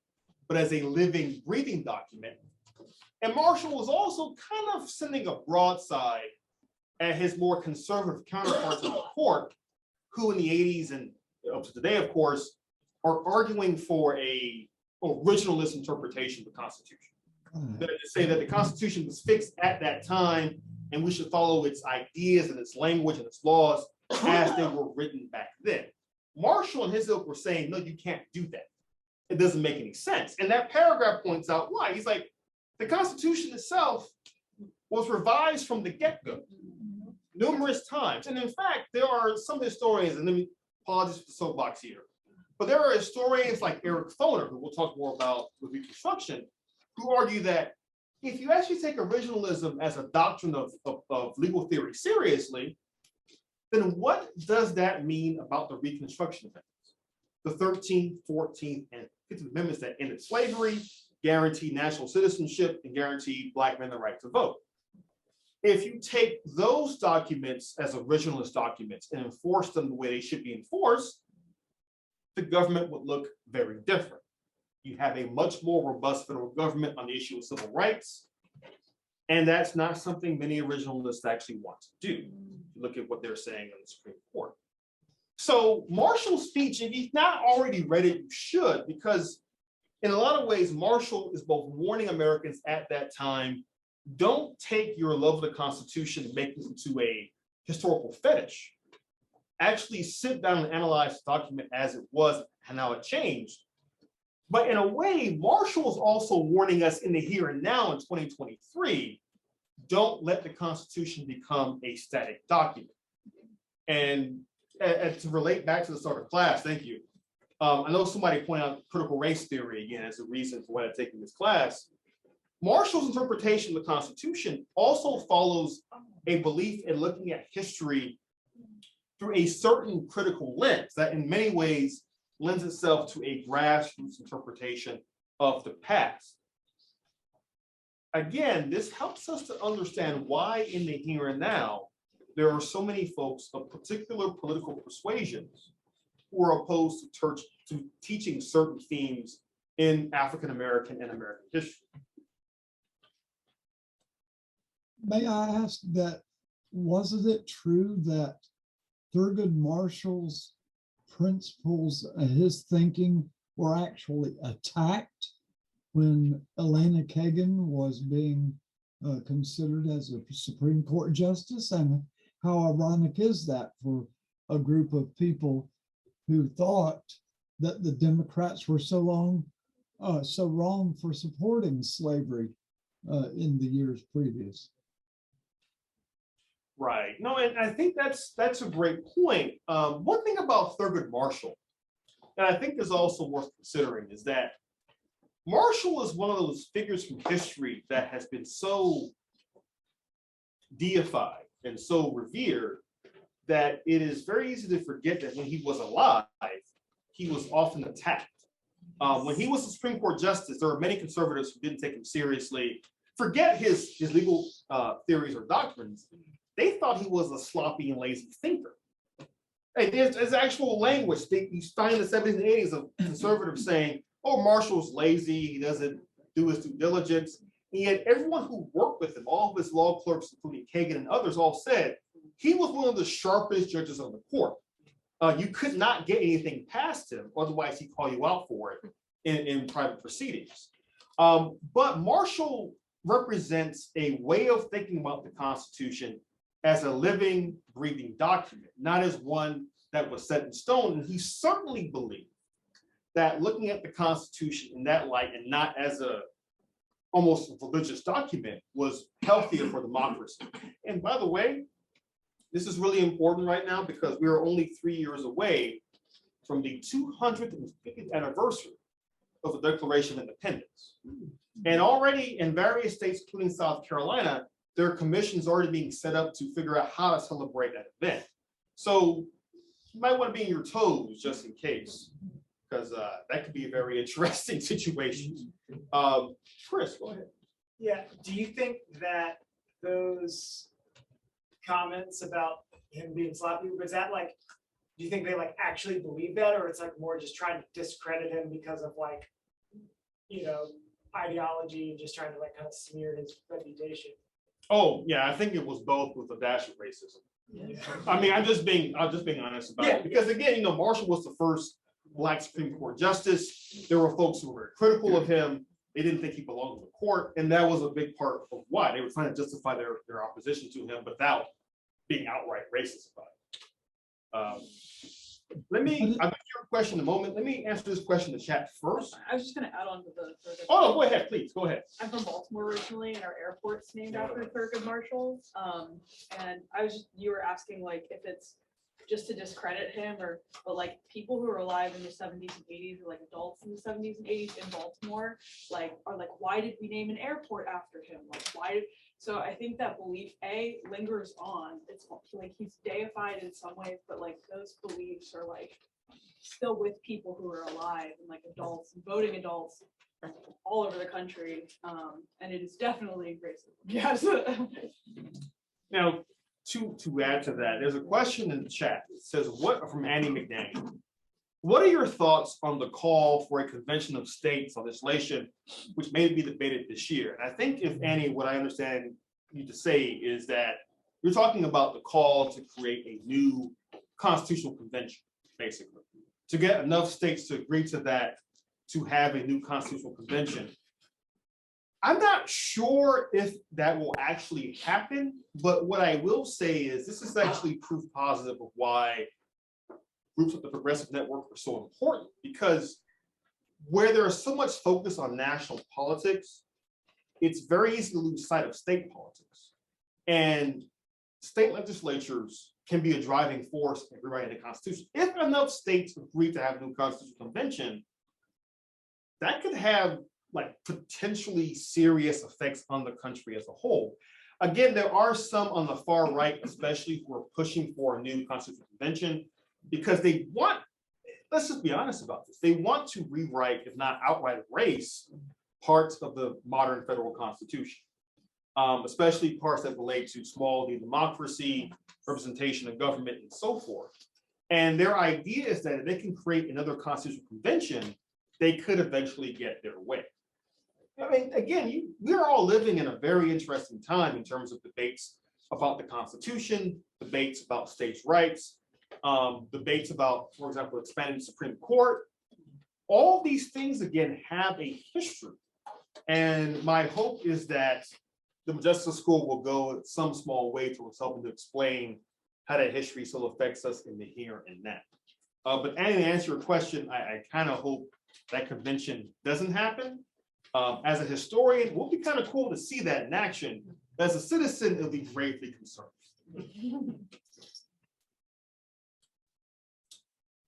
Speaker 1: but as a living, breathing document. And Marshall was also kind of sending a broadside at his more conservative counterparts in the court, who in the 80s and up to today, of course, are arguing for a originalist interpretation of the Constitution. That is to say that the Constitution was fixed at that time, and we should follow its ideas and its language and its laws as they were written back then. Marshall and his ilk were saying, no, you can't do that. it doesn't make any sense. And that paragraph points out why. He's like, the Constitution itself was revised from the get-go numerous times. And in fact, there are some historians, and let me apologize for the soapbox here, but there are historians like Eric Foner, who we'll talk more about with Reconstruction, who argue that if you actually take originalism as a doctrine of legal theory seriously, then what does that mean about the Reconstruction amendments? The 13th, 14th, and 15th Amendments that ended slavery, guaranteed national citizenship, and guaranteed Black men the right to vote. If you take those documents as originalist documents and enforce them the way they should be enforced, the government would look very different. You have a much more robust federal government on the issue of civil rights. And that's not something many originalists actually want to do. Look at what they're saying in the Supreme Court. So Marshall's speech, if you've not already read it, you should, because in a lot of ways, Marshall is both warning Americans at that time, don't take your love of the Constitution and make it into a historical fetish. Actually sit down and analyze the document as it was and how it changed. But in a way, Marshall is also warning us in the here and now in 2023, don't let the Constitution become a static document. And to relate back to the start of class, thank you. I know somebody pointed out critical race theory again as a reason for why I'm taking this class. Marshall's interpretation of the Constitution also follows a belief in looking at history through a certain critical lens that in many ways lends itself to a grassroots interpretation of the past. Again, this helps us to understand why in the here and now, there are so many folks of particular political persuasions who are opposed to teaching certain themes in African American and American history.
Speaker 12: May I ask that, wasn't it true that Thurgood Marshall's principles, his thinking were actually attacked when Elena Kagan was being considered as a Supreme Court justice? And how ironic is that for a group of people who thought that the Democrats were so wrong for supporting slavery in the years previous?
Speaker 1: Right. No, and I think that's a great point. One thing about Thurgood Marshall, and I think is also worth considering, is that Marshall is one of those figures from history that has been so deified and so revered that it is very easy to forget that when he was alive, he was often attacked. When he was a Supreme Court justice, there were many conservatives who didn't take him seriously. Forget his legal theories or doctrines. They thought he was a sloppy and lazy thinker. And there's actual language you find in the 70s and 80s of conservatives saying, oh, Marshall's lazy, he doesn't do his due diligence. And yet everyone who worked with him, all of his law clerks, including Kagan and others, all said he was one of the sharpest judges on the court. You could not get anything past him, otherwise he'd call you out for it in private proceedings. But Marshall represents a way of thinking about the Constitution as a living, breathing document, not as one that was set in stone. And he certainly believed that looking at the Constitution in that light and not as a almost religious document was healthier for democracy. And by the way, this is really important right now because we are only 3 years away from the 250th anniversary of the Declaration of Independence. And already in various states, including South Carolina, there are commissions already being set up to figure out how to celebrate that event. So you might want to be on your toes just in case, because that could be a very interesting situation. Chris, go ahead.
Speaker 13: Yeah, do you think that those comments about him being sloppy, was that like, do you think they like actually believe that, or it's like more just trying to discredit him because of like, you know, ideology and just trying to like kind of smear his reputation?
Speaker 1: Oh yeah, I think it was both with a dash of racism.
Speaker 13: Yeah.
Speaker 1: I mean, I'm just being honest about it because again, you know, Marshall was the first Black Supreme Court justice. There were folks who were very critical of him. They didn't think he belonged in the court, and that was a big part of why they were trying to justify their opposition to him without being outright racist about it. Let me, I'm gonna hear a question in a moment. Let me answer this question in the chat first.
Speaker 10: I was just gonna add on to the.
Speaker 1: Oh, no, go ahead, please, go ahead.
Speaker 10: I'm from Baltimore originally, and our airport's named after Thurgood Marshall. And I was just, you were asking like if it's just to discredit him, but like people who are alive in the 70s and 80s, or like adults in the 70s and 80s in Baltimore, like are like, why did we name an airport after him? Like, why did? So I think that belief lingers on. It's like he's deified in some ways, but like those beliefs are like still with people who are alive and like adults and voting adults all over the country. And it is definitely racist. Yes.
Speaker 1: Now, to add to that, there's a question in the chat. It says, what from Annie McDaniel? What are your thoughts on the call for a convention of states on legislation, which may be debated this year? And I think if Annie, what I understand you to say is that you're talking about the call to create a new constitutional convention, basically, to get enough states to agree to that, to have a new constitutional convention. I'm not sure if that will actually happen, but what I will say is this is actually proof positive of why groups like the Progressive Network are so important, because where there's so much focus on national politics, it's very easy to lose sight of state politics. And state legislatures can be a driving force in rewriting the Constitution. If enough states agree to have a new constitutional convention, that could have like potentially serious effects on the country as a whole. Again, there are some on the far right, especially who are pushing for a new constitutional convention because they want, let's just be honest about this, they want to rewrite, if not outright erase, parts of the modern federal constitution, especially parts that relate to small d democracy, representation of government, and so forth. And their idea is that if they can create another constitutional convention, they could eventually get their way. I mean, again, we're all living in a very interesting time in terms of debates about the Constitution, debates about states' rights, debates about, for example, expanding the Supreme Court. All these things, again, have a history. And my hope is that the Modjeska School will go some small way towards helping to explain how that history still affects us in the here and now. But Annie, to answer your question, I kind of hope that convention doesn't happen. As a historian, it will be kind of cool to see that in action. As a citizen, it'll be gravely concerned.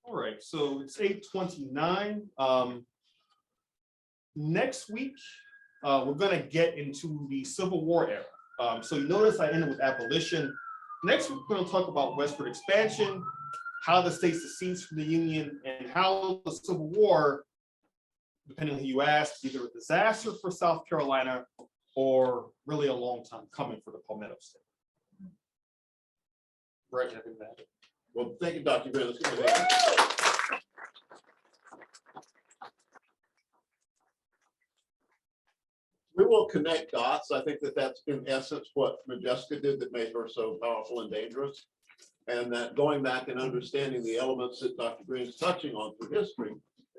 Speaker 1: All right, so it's 8:29. Next week, we're going to get into the Civil War era. So you notice I ended with abolition. Next week, we're going to talk about westward expansion, how the states secede from the Union, and how the Civil War, depending on who you ask, either a disaster for South Carolina or really a long time coming for the Palmetto State. Right, I think that.
Speaker 7: Well, thank you, Dr. Greene. We will connect dots. I think that that's in essence what Modjeska did that made her so powerful and dangerous. And that going back and understanding the elements that Dr. Greene is touching on through history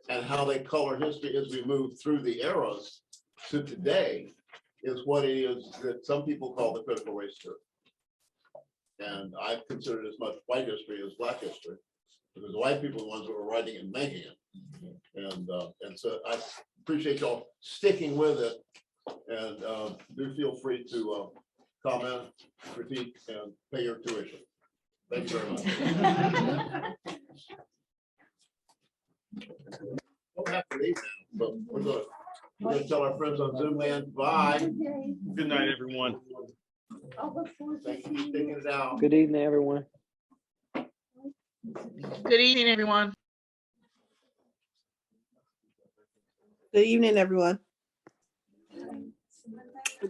Speaker 7: and how they color history as we move through the eras to today is what it is that some people call the critical race theory. And I consider it as much white history as black history, because the white people are the ones who are writing and making it. And so I appreciate y'all sticking with it, and do feel free to comment, critique, and pay your tuition. Thank you very much. Don't have to leave now, but we're going to tell our friends on Zoom land bye.
Speaker 1: Good night, everyone.
Speaker 7: Thank you for sticking it out.
Speaker 14: Good evening, everyone.
Speaker 3: Good evening, everyone.
Speaker 5: Good evening, everyone.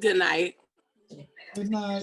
Speaker 15: Good night.
Speaker 12: Good night.